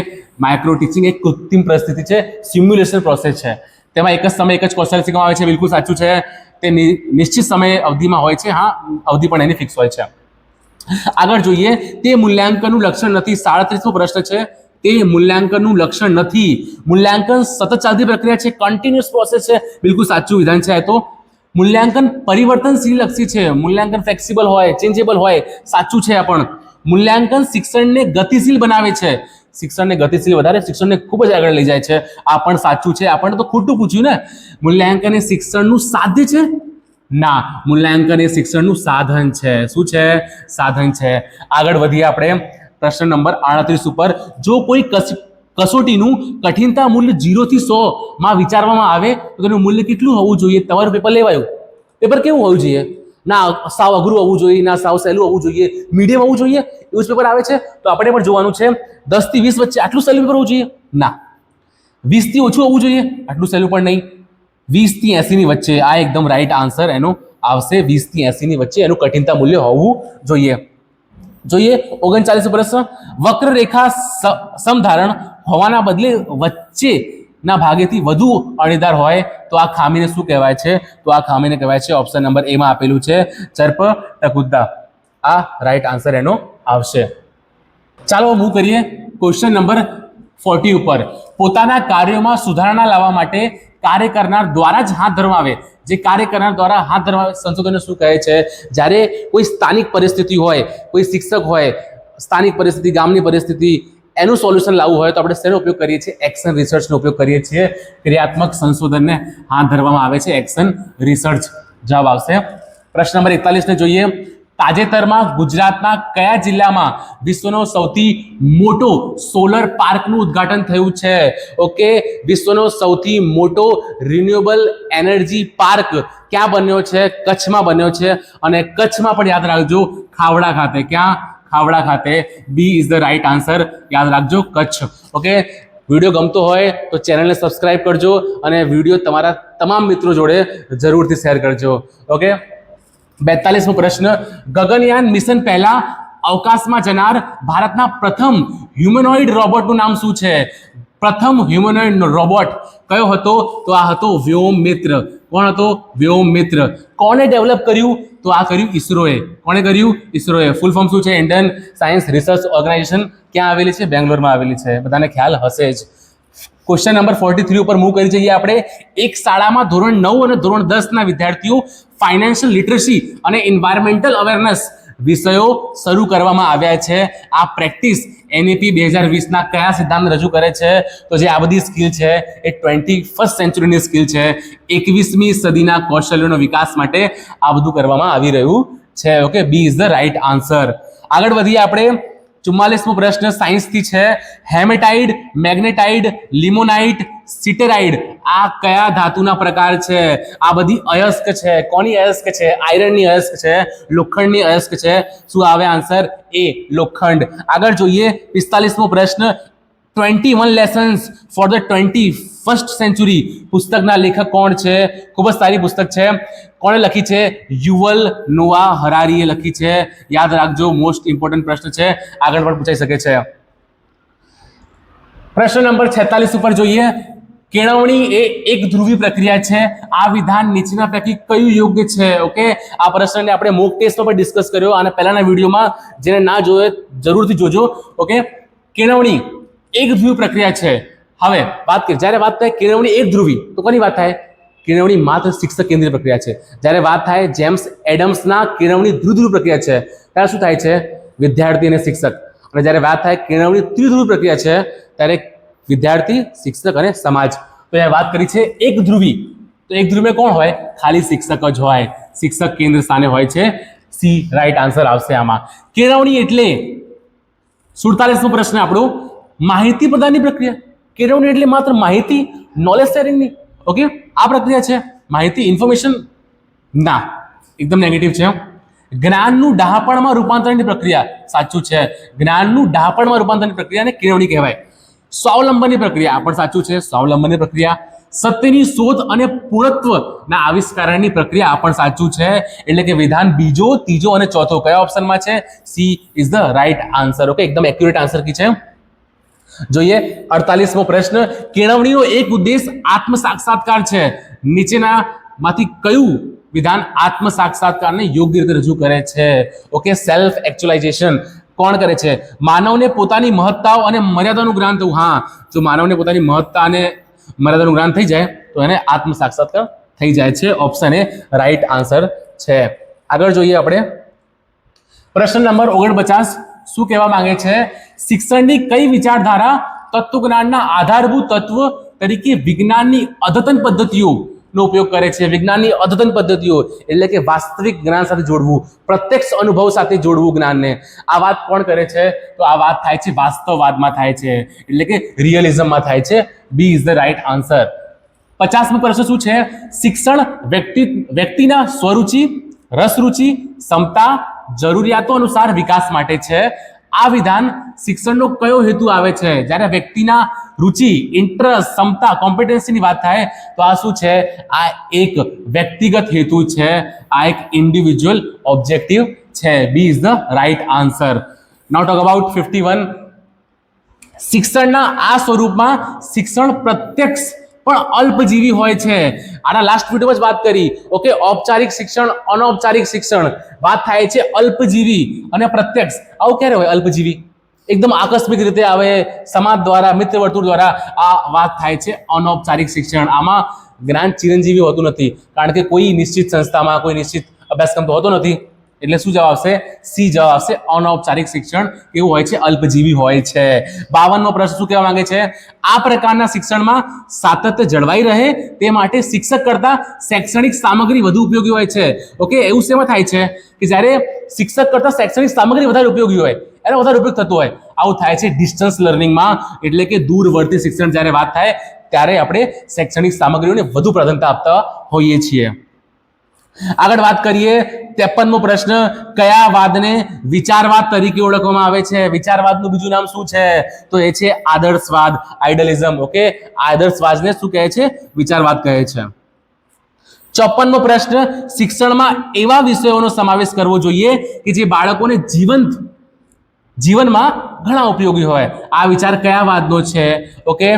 micro teaching એક કૃત્રિમ પરિસ્થિતિ છે, સિમ્યુલેશન પ્રોસેસ છે. તેમાં એક જ સમય એક જ કૌશલ્ય શીખવામાં આવે છે. બિલકુલ સાચું છે. તે નિશ્ચિત સમય અવધિમાં હોય છે. હા, અવધિ પણ એની ફિક્સ હોય છે. આગળ જોઈએ, તે મૂલ્યાંકનનું લક્ષણ નથી. 37મો પ્રશ્ન છે, તે મૂલ્યાંકનનું લક્ષણ નથી. મૂલ્યાંકન સતત ચાલતી પ્રક્રિયા છે, કન્ટિન્યુઅસ પ્રોસેસ છે. બિલકુલ સાચું વિધાન છે. તો મૂલ્યાંકન પરિવર્તનશીલ લક્ષી છે. મૂલ્યાંકન ફ્લેક્સિબલ હોય, ચેન્જેબલ હોય. સાચું છે. આ પણ મૂલ્યાંકન શિક્ષણને ગતિશીલ બનાવે છે. શિક્ષણને ગતિશીલ વધારે, શિક્ષણને ખૂબ જ આગળ લઈ જાય છે. આ પણ સાચું છે. આપણને તો ખોટું પૂછ્યું ને. મૂલ્યાંકન એ શિક્ષણનું સાધ્ય છે? ના, મૂલ્યાંકન એ શિક્ષણનું સાધન છે. શું છે? સાધન છે. આગળ વધીએ આપણે પ્રશ્ન નંબર 38 ઉપર. જો કોઈ કસોટીનું કઠિનતા મૂલ્ય 0 થી 100 માં વિચારવામાં આવે તો તેનું મૂલ્ય કેટલું હોવું જોઈએ? તમારું પેપર લેવાયું, પેપર કેવું હોવું જોઈએ? ના સાવ અઘરું હોવું જોઈએ, ના સાવ સહેલું હોવું જોઈએ, મીડિયમ હોવું જોઈએ. એવું જ પેપર આવે છે. તો આપણે પણ જોવાનું છે 10 થી 20 વચ્ચે આટલું સહેલું પેપર હોવું જોઈએ? ના. 20 થી ઓછું હોવું જોઈએ? આટલું સહેલું પણ નહીં. 20 થી 80 ની વચ્ચે. આ એકદમ રાઈટ આન્સર એનો આવશે. 20 થી 80 ની વચ્ચે એનું કઠિનતા મૂલ્ય હોવું જોઈએ. જોઈએ 39 પ્રશ્ન. વક્રરેખા સમધારણ હોવાના બદલે વચ્ચેના ભાગેથી વધુ અણીદાર હોય તો આ ખામીને શું કહેવાય છે? તો આ ખામીને કહેવાય છે, ઓપ્શન નંબર એ માં આપેલું છે, ચર્પટકુદ્દા. આ રાઈટ આન્સર એનો આવશે. ચાલો મૂવ કરીએ ક્વેશ્ચન નંબર 40 ઉપર. પોતાના કાર્યોમાં સુધારણા લાવવા માટે કાર્ય કરનાર દ્વારા જ હાથ ધરવામાં આવે. જે કાર્ય કરનાર દ્વારા હાથ ધરવામાં આવે, સંશોધનો શું કહે છે? જ્યારે કોઈ સ્થાનિક પરિસ્થિતિ હોય, કોઈ શિક્ષક હોય, સ્થાનિક પરિસ્થિતિ, ગામની પરિસ્થિતિ, એનું સોલ્યુશન લાવવું હોય તો આપણે શેનો ઉપયોગ કરીએ છીએ? એક્શન રિસર્ચનો ઉપયોગ કરીએ છીએ. ક્રિયાત્મક સંશોધનને હાથ ધરવામાં આવે છે એક્શન રિસર્ચ. જવાબ આવશે. પ્રશ્ન નંબર 41 ને જોઈએ. તાજેતરમાં ગુજરાતના કયા જિલ્લામાં વિશ્વનો સૌથી મોટો સોલર પાર્કનું ઉદ્ઘાટન થયું છે? ઓકે, વિશ્વનો સૌથી મોટો રિન્યુએબલ એનર્જી પાર્ક ક્યાં બન્યો છે? કચ્છમાં બન્યો છે. અને કચ્છમાં પણ યાદ રાખજો, ખાવડા ખાતે. ક્યાં? ખાવડા ખાતે. B is the right answer. યાદ રાખજો, કચ્છ. ઓકે, વિડીયો ગમતો હોય તો ચેનલને સબસ્ક્રાઇબ કરજો અને વિડીયો તમારા તમામ મિત્રો જોડે જરૂરથી શેર કરજો. ઓકે, 42મો પ્રશ્ન. ગગનયાન મિશન પહેલા અવકાશમાં જનાર ભારતના પ્રથમ હ્યુમનોઇડ રોબોટનું નામ શું છે? પ્રથમ હ્યુમનોઇડ રોબોટ કયો હતો? તો આ હતો વ્યોમમિત્ર. કોણ હતો? વ્યોમમિત્ર. કોણે ડેવલપ કર્યું? તો આ કર્યું ઈસરોએ. કોણે કર્યું? ઈસરોએ. ફૂલ ફોર્મ શું છે? Indian science research organisation. ક્યાં આવેલી છે? બેંગ્લોરમાં આવેલી છે. બધાને ખ્યાલ હશે જ. ક્વેશ્ચન નંબર 43 ઉપર મૂવ કરી જઈએ આપણે. એક શાળામાં ધોરણ 9 અને ધોરણ 10 ના વિદ્યાર્થીઓ ફાઇનાન્શિયલ લિટરસી અને એન્વાયરમેન્ટલ અવેરનેસ વિષયો શરૂ કરવામાં આવ્યા છે. આ પ્રેક્ટિસ NEP 2020 ના કયા સિદ્ધાંત રજૂ કરે છે? તો જે આ બધી સ્કિલ છે એ 21st સેન્ચુરીની સ્કિલ છે. 21મી સદીના કૌશલ્યોનો વિકાસ માટે આ બધું કરવામાં આવી રહ્યું છે. Okay, B is the right answer. આગળ વધીએ આપણે. 44મો પ્રશ્ન સાયન્સથી છે. હેમેટાઇડ, મેગ્નેટાઇડ, લિમોનાઇટ, સિટેરાઇડ આ કયા ધાતુના પ્રકાર છે? આ બધી અયસ્ક છે. કોની અયસ્ક છે? આયરનની અયસ્ક છે, લોખંડની અયસ્ક છે. શું આવે આન્સર? એ, લોખંડ. આગળ જોઈએ 45મો પ્રશ્ન. 21 lessons for the 21st century પુસ્તકના લેખક કોણ છે? ખૂબ જ સારી પુસ્તક છે. કોણે લખી છે? યુવલ નોઆ હરારીએ લખી છે. યાદ રાખજો, મોસ્ટ ઇમ્પોર્ટન્ટ પ્રશ્ન છે, આગળ પણ પૂછાઈ શકે છે. પ્રશ્ન નંબર 46 ઉપર જોઈએ. કેળવણી એ એક ધ્રુવી પ્રક્રિયા છે. આ વિધાન નીચેના પૈકી કયું યોગ્ય છે? ઓકે, આ પ્રશ્નને આપણે મોક ટેસ્ટમાં પણ ડિસ્કસ કર્યો અને પહેલાના વિડીયોમાં, જેને ના જોયે જરૂરથી જોજો. ઓકે, કેળવણી એક ધ્રુવી પ્રક્રિયા છે. હવે વાત કરીએ, જ્યારે વાત થાય કેળવણી એક ધ્રુવી તો કોની વાત થાય? કેળવણી માત્ર શિક્ષક કેન્દ્રીય પ્રક્રિયા છે. જ્યારે વાત થાય જેમ્સ એડમ્સના કેળવણી દ્વિધ્રુવી પ્રક્રિયા છે, ત્યારે શું થાય છે? વિદ્યાર્થી અને શિક્ષક. અને જ્યારે વાત થાય કેળવણી ત્રિધ્રુવી પ્રક્રિયા છે, ત્યારે વિદ્યાર્થી, શિક્ષક અને સમાજ. તો એ વાત કરી છે એક ધ્રુવી. તો એક ધ્રુવીમાં કોણ હોય? ખાલી શિક્ષક જ હોય. શિક્ષક કેન્દ્ર સ્થાને હોય છે. સી રાઈટ આન્સર આવશે આમાં. કેળવણી એટલે 47મો પ્રશ્ન આપણો, માહિતી પ્રદાનની પ્રક્રિયા. કેળવણી એટલે માત્ર માહિતી, નોલેજ શેરિંગની. ઓકે, આ પ્રક્રિયા છે માહિતી, ઇન્ફોર્મેશન? ના, એકદમ નેગેટિવ છે. જ્ઞાનનું ડહાપણમાં રૂપાંતરની પ્રક્રિયા. સાચું છે, જ્ઞાનનું ડહાપણમાં રૂપાંતરની પ્રક્રિયાને કેળવણી કહેવાય. સ્વાવલંબનની પ્રક્રિયા પણ સાચું છે, સ્વાવલંબનની પ્રક્રિયા. સત્યની શોધ અને પૂર્ણત્વના આવિષ્કારની પ્રક્રિયા આ પણ સાચું છે. એટલે કે વિધાન બીજો, ત્રીજો અને ચોથો કયા ઓપ્શનમાં છે? C is the right answer. Okay, એકદમ એક્યુરેટ આન્સર કી છે. જોઈએ 48મો પ્રશ્ન. કેળવણીનો એક ઉદ્દેશ આત્મ સાક્ષાત્કાર છે. નીચેનામાંથી કયું વિધાન આત્મ સાક્ષાત્કારને યોગ્ય રીતે રજૂ કરે છે. ઓકે, સેલ્ફ એક્ચ્યુઅલાઇઝેશન કોણ કરે છે? માનવને પોતાની મહત્તાઓ અને મર્યાદાનું જ્ઞાન થવું. હા, જો માનવને પોતાની મહત્તા અને મર્યાદાનું જ્ઞાન થઈ જાય તો એને આત્મ સાક્ષાત્કાર થઈ જાય છે. ઓપ્શન એ રાઈટ આન્સર છે. આગળ જોઈએ આપણે પ્રશ્ન નંબર 49. શું કહેવા માંગે છે? શિક્ષણની કઈ વિચારધારા તત્વજ્ઞાનના આધારભૂત તત્વ તરીકે વિજ્ઞાનની અદ્યતન પદ્ધતિઓનો ઉપયોગ કરે છે? વિજ્ઞાનની અદ્યતન પદ્ધતિઓ એટલે કે વાસ્તવિક જ્ઞાન સાથે જોડવું, પ્રત્યક્ષ અનુભવ સાથે જોડવું જ્ઞાનને. આ વાત કોણ કરે છે? તો આ વાત થાય છે વાસ્તવવાદમાં થાય છે, એટલે કે રિયલિઝમમાં થાય છે. B is the right answer. 50મો પ્રશ્ન શું છે? શિક્ષણ વ્યક્તિના સ્વરુચિ, રસરુચિ, ક્ષમતા, જરૂરિયાતો અનુસાર વિકાસ માટે છે. આ વિધાન શિક્ષણનો કયો હેતુ આવે છે? જ્યારે વ્યક્તિના રુચિ, ઇન્ટરેસ્ટ, ક્ષમતા, કોમ્પિટન્સીની વાત થાય તો આ શું છે? આ એક વ્યક્તિગત હેતુ છે, આ એક ઇન્ડિવિજ્યુઅલ ઓબ્જેક્ટિવ છે. B is the right answer. Now talk about 51. શિક્ષણના આ સ્વરૂપમાં શિક્ષણ પ્રત્યક્ષ પણ અલ્પજીવી હોય છે. આના લાસ્ટ વિડીયોમાં જ વાત કરી. ઓકે, ઔપચારિક શિક્ષણ, અનૌપચારિક શિક્ષણ. વાત થાય છે અલ્પજીવી અને પ્રત્યક્ષ. આવું ક્યારે હોય? અલ્પજીવી એકદમ આકસ્મિક રીતે આવે, સમાજ દ્વારા, મિત્ર વર્તુળ દ્વારા. આ વાત થાય છે અનૌપચારિક શિક્ષણ. આમાં જ્ઞાન ચિરંજીવી હોતું નથી, કારણ કે કોઈ નિશ્ચિત સંસ્થામાં કોઈ નિશ્ચિત અભ્યાસક્રમ તો હોતો નથી. એટલે શું જવાબ આવશે? સી જવાબ આવશે. અનૌપચારિક શિક્ષણ કેવું હોય છે? અલ્પજીવી હોય છે. 52મો પ્રશ્ન શું કહેવા માંગે છે? આ પ્રકારના શિક્ષણમાં સાતત્ય જળવાઈ રહે તે માટે શિક્ષક કરતા શૈક્ષણિક સામગ્રી વધુ ઉપયોગી હોય છે. ઓકે, એવું શેમાં થાય છે કે જ્યારે શિક્ષક કરતા શૈક્ષણિક સામગ્રી વધારે ઉપયોગી હોય, એનો વધારે ઉપયોગ થતો હોય, આવું થાય છે ડિસ્ટન્સ લર્નિંગમાં. એટલે કે દૂરવર્તી શિક્ષણ જ્યારે વાત થાય ત્યારે આપણે શૈક્ષણિક સામગ્રીઓને વધુ પ્રાધાન્યતા આપતા હોઈએ છીએ. આગળ વાત કરીએ 53મો પ્રશ્ન. કયા વાદને વિચારવાદ તરીકે ઓળખવામાં આવે છે? વિચારવાદનું બીજું નામ શું છે? તો એ છે આદર્શવાદ, આઇડલિઝમ. ઓકે, આદર્શવાદને શું કહે છે? વિચારવાદ કહે છે. 54મો પ્રશ્ન. શિક્ષણમાં એવા વિષયોનો સમાવેશ કરવો જોઈએ કે જે બાળકોને જીવનમાં ઘણા ઉપયોગી હોય. આ વિચાર કયા વાદનો છે? ઓકે,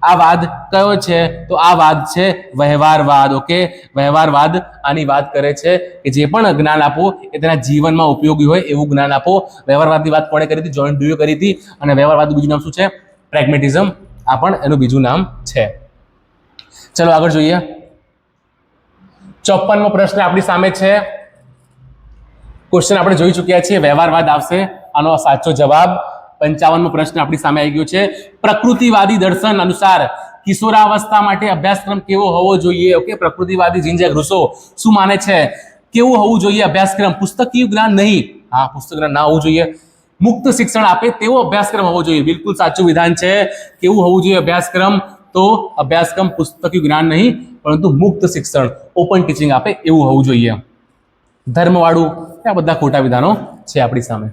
આ વાદ કયો છે? તો આ વાદ છે વ્યવહારવાદ. ઓકે, વ્યવહારવાદ આની વાત કરે છે કે જે પણ જ્ઞાન આપો એ તેના જીવનમાં ઉપયોગી હોય એવું જ્ઞાન આપો. વ્યવહારવાદની વાત કોણે કરી હતી? જોન ડ્યુએ કરી હતી. અને વ્યવહારવાદનું બીજું નામ શું છે? પ્રેગ્મેટિઝમ. આ પણ એનું બીજું નામ છે. ચલો આગળ જોઈએ. 54મો પ્રશ્ન આપણી સામે છે. ક્વેશ્ચન આપણે જોઈ ચૂક્યા છીએ. વ્યવહારવાદ આવશે આનો સાચો જવાબ. 55મો પ્રશ્ન આપણી સામે આવી ગયો છે. પ્રકૃતિવાદી દર્શન અનુસાર કિશોરાવસ્થા માટે અભ્યાસક્રમ કેવો હોવો જોઈએ? ઓકે, પ્રકૃતિવાદી જીન જેક રૂસો શું માને છે? કેવું હોવું જોઈએ અભ્યાસક્રમ? પુસ્તકીય જ્ઞાન નહીં. હા, પુસ્તક જ્ઞાન ના હોવું જોઈએ. મુક્ત શિક્ષણ આપે તેવો અભ્યાસક્રમ હોવો જોઈએ. બિલકુલ સાચું વિધાન છે. કેવું હોવું જોઈએ અભ્યાસક્રમ? તો અભ્યાસક્રમ પુસ્તકીય જ્ઞાન નહીં પરંતુ મુક્ત શિક્ષણ, ઓપન ટીચિંગ આપે એવું હોવું જોઈએ. ધર્મવાળું, આ બધા ખોટા વિધાનો છે આપણી સામે.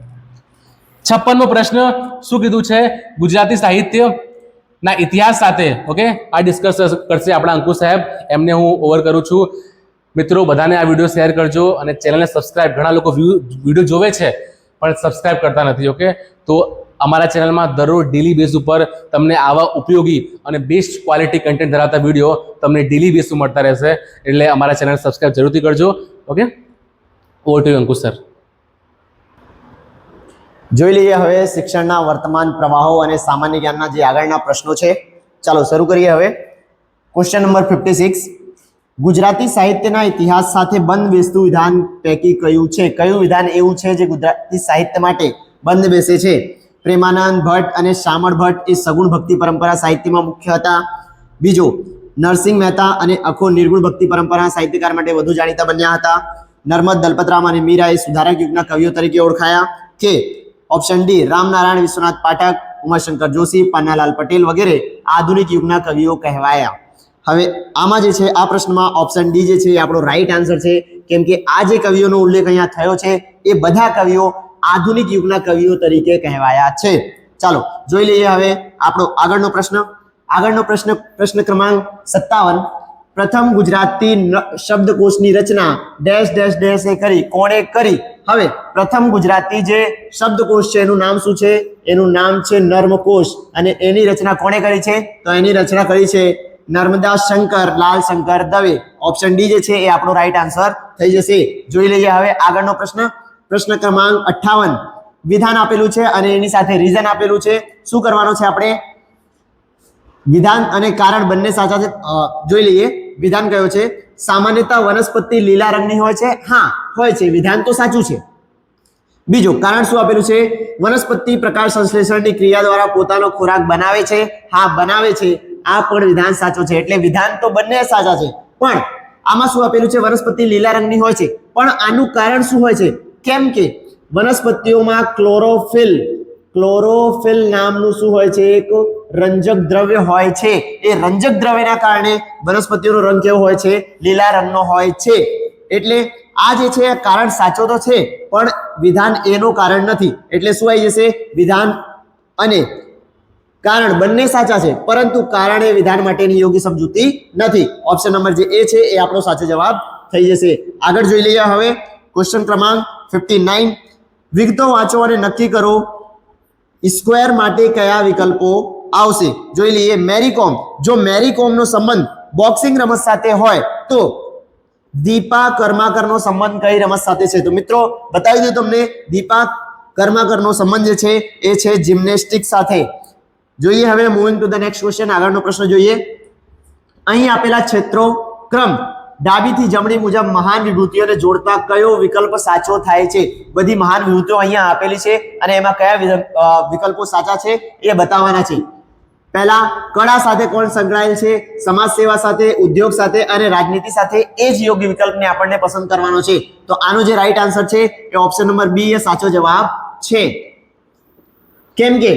56મો પ્રશ્ન શું કીધું છે? ગુજરાતી સાહિત્ય ના ઇતિહાસ સાથે ઓકે આ ડિસ્કસ કરશે આપણા અંકુશ સાહેબ. એમને હું ઓવર કરું છું. મિત્રો, બધાને આ વિડીયો શેર કરજો અને ચેનલને સબસ્ક્રાઇબ. ઘણા લોકો વિડીયો જોવે છે પણ સબસ્ક્રાઇબ કરતા નથી. ઓકે, તો અમારા ચેનલમાં દરરોજ ડેલી બેઝ ઉપર તમને આવા ઉપયોગી અને બેસ્ટ ક્વોલિટી કન્ટેન્ટ ધરાવતા વિડીયો તમને ડેલી બેઝ મળતા રહેશે. એટલે અમારા ચેનલ સબસ્ક્રાઇબ જરૂરથી કરજો. Okay, over to Ankush sir. જોઈ લઈએ હવે શિક્ષણના વર્તમાન પ્રવાહો અને સામાન્ય જ્ઞાનના જે આગળના પ્રશ્નો છે. ચાલો શરૂ કરીએ હવે. Question number 56. ગુજરાતી સાહિત્યના ઇતિહાસ સાથે બંધ બેસતું વિધાન પૈકી કયું છે? કયું વિધાન એવું છે જે ગુજરાતી સાહિત્ય માટે બંધ બેસે છે? પ્રેમાનંદ ભટ્ટ અને શામળ ભટ્ટ એ સગુણ ભક્તિ પરંપરા સાહિત્યમાં મુખ્ય હતા. બીજું, નરસિંહ મહેતા અને અખો નિર્ગુણ ભક્તિ પરંપરા સાહિત્યકાર માટે વધુ જાણીતા બન્યા હતા. નર્મદ દલપતરામ અને મીરા એ સુધારક યુગના કવિઓ તરીકે ઓળખાયા. કે ઓપ્શન ડી, રામનારાયણ વિશ્વનાથ પાઠક, ઉમાશંકર જોશી, પન્નાલાલ પટેલ વગેરે આધુનિક યુગના કવિઓ કહેવાયા. હવે આમાં જે છે આ પ્રશ્નમાં ઓપ્શન ડી જે છે એ આપણો રાઈટ આન્સર છે, કેમ કે આ જે કવિઓનો ઉલ્લેખ અહીંયા થયો છે એ બધા કવિઓ આધુનિક યુગના કવિઓ તરીકે કહેવાયા છે. ચાલો જોઈ લઈએ હવે આપણો આગળનો પ્રશ્ન. પ્રશ્ન ક્રમાંક 57. પ્રથમ ગુજરાતી શબ્દકોશની રચના ડેશ ડેશ ડેશ એ કરી. કોણે કરી? હવે પ્રથમ ગુજરાતી જે શબ્દકોશ છે એનું નામ શું છે? એનું નામ છે નર્મકોશ. અને એની રચના કોણે કરી છે? તો એની રચના કરી છે નર્મદા શંકર લાલ શંકર દવે. ઓપ્શન ડી જે છે એ આપણો રાઈટ આન્સર થઈ જશે. જોઈ લઈએ હવે આગળનો પ્રશ્ન ક્રમાંક 58. વિધાન આપેલું છે અને એની સાથે રીઝન આપેલું છે. શું કરવાનું છે આપણે? વિધાન અને કારણ બંને સાચા છે. જોઈ લઈએ. વિધાન કયો છે? સામાન્યતઃ વનસ્પતિ લીલા રંગની હોય છે. હા, હોય છે. વિધાન તો સાચું છે. બીજું કારણ શું આપેલું છે? વનસ્પતિ પ્રકાશ સંશ્લેષણની ક્રિયા દ્વારા પોતાનો ખોરાક બનાવે છે. હા, બનાવે છે. આ પણ વિધાન સાચું છે. એટલે વિધાન તો બંને સાચા છે, પણ આમાં શું આપેલું છે? વનસ્પતિ લીલા રંગની હોય છે. પણ આનું કારણ શું હોય છે? કેમ કે વનસ્પતિઓમાં ક્લોરોફિલ નામનું શું હોય છે? એક રંજક દ્રવ્ય હોય છે. એ રંજક દ્રવ્યના કારણે વનસ્પતિઓનો રંગ કેવો હોય છે? લીલા રંગનો હોય છે. એટલે આ જે છે કારણ સાચો તો છે, પણ વિધાન એનું કારણ નથી. એટલે શું આવી જશે? વિધાન અને કારણ બંને સાચા છે, પરંતુ કારણ એ વિધાન માટેની યોગ્ય સમજૂતી નથી. ઓપ્શન નંબર જે એ છે એ આપણો સાચો જવાબ થઈ જશે. આગળ જોઈ લઈએ હવે ક્વેશ્ચન ક્રમાંક 59. વિગતો વાંચો અને નક્કી કરો સ્ક્વેર માટે કયા વિકલ્પો આવશે. જોઈ લઈએ. મેરી કોમ. જો મેરી કોમનો સંબંધ બોક્સિંગ રમત સાથે હોય તો દીપા કર્માકરનો સંબંધ કઈ રમત સાથે છે? તો મિત્રો બતાવી દઉં તમને. દીપા કર્માકરનો સંબંધ જે છે એ છે જિમ્નેસ્ટિક સાથે. જોઈએ હવે moving to the next question. આગળનો પ્રશ્ન જોઈએ. અહીં આપેલા ક્ષેત્રો ક્રમ ડાબીથી જમણી મુજબ મહાન વિભૂતિઓને જોડતા કયો વિકલ્પ સાચો થાય છે? બધી મહાન વિભૂતિઓ અહીંયા આપેલી છે અને એમાં કયા વિકલ્પો સાચા છે એ બતાવવાના છે. પહેલા, કળા સાથે કોણ સંકળાયેલ છે? સમાજ સેવા સાથે, ઉદ્યોગ સાથે અને રાજનીતિ સાથે. એ જ યોગ્ય વિકલ્પને આપણને પસંદ કરવાનો છે. તો આનો જે રાઈટ આન્સર છે એ ઓપ્શન નંબર બી એ સાચો જવાબ છે. કેમ કે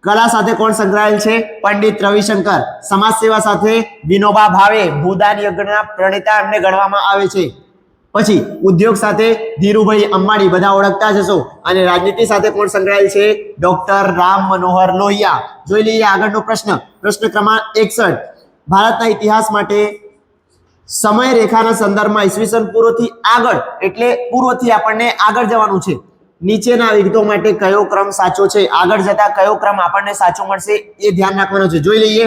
કલા સાથે કોણ સંકળાયેલ છે? પંડિત રવિશંકર. સમાજ સેવા સાથે વિનોબા ભાવે, ભૂદાન યજ્ઞના પ્રણેતા એમને ગણવામાં આવે છે. પછી ઉદ્યોગ સાથે ધીરુભાઈ અંબાણી, બધા ઓળખતા જ હશો. અને રાજનીતિ સાથે કોણ સંકળાયેલ છે? ડોક્ટર રામ મનોહર લોહિયા. જોઈ લઈએ આગળનો પ્રશ્ન ક્રમાંક 61. ભારતના ઇતિહાસ માટે સમય રેખાના સંદર્ભમાં ઈસવીસન પૂર્વથી આગળ, એટલે પૂર્વથી આપણને આગળ જવાનું છે. નીચેના વિગતો માટે કયો ક્રમ સાચો છે? આગળ જતા કયો ક્રમ આપણને સાચો મળશે એ ધ્યાન રાખવાનું છે. જોઈ લઈએ.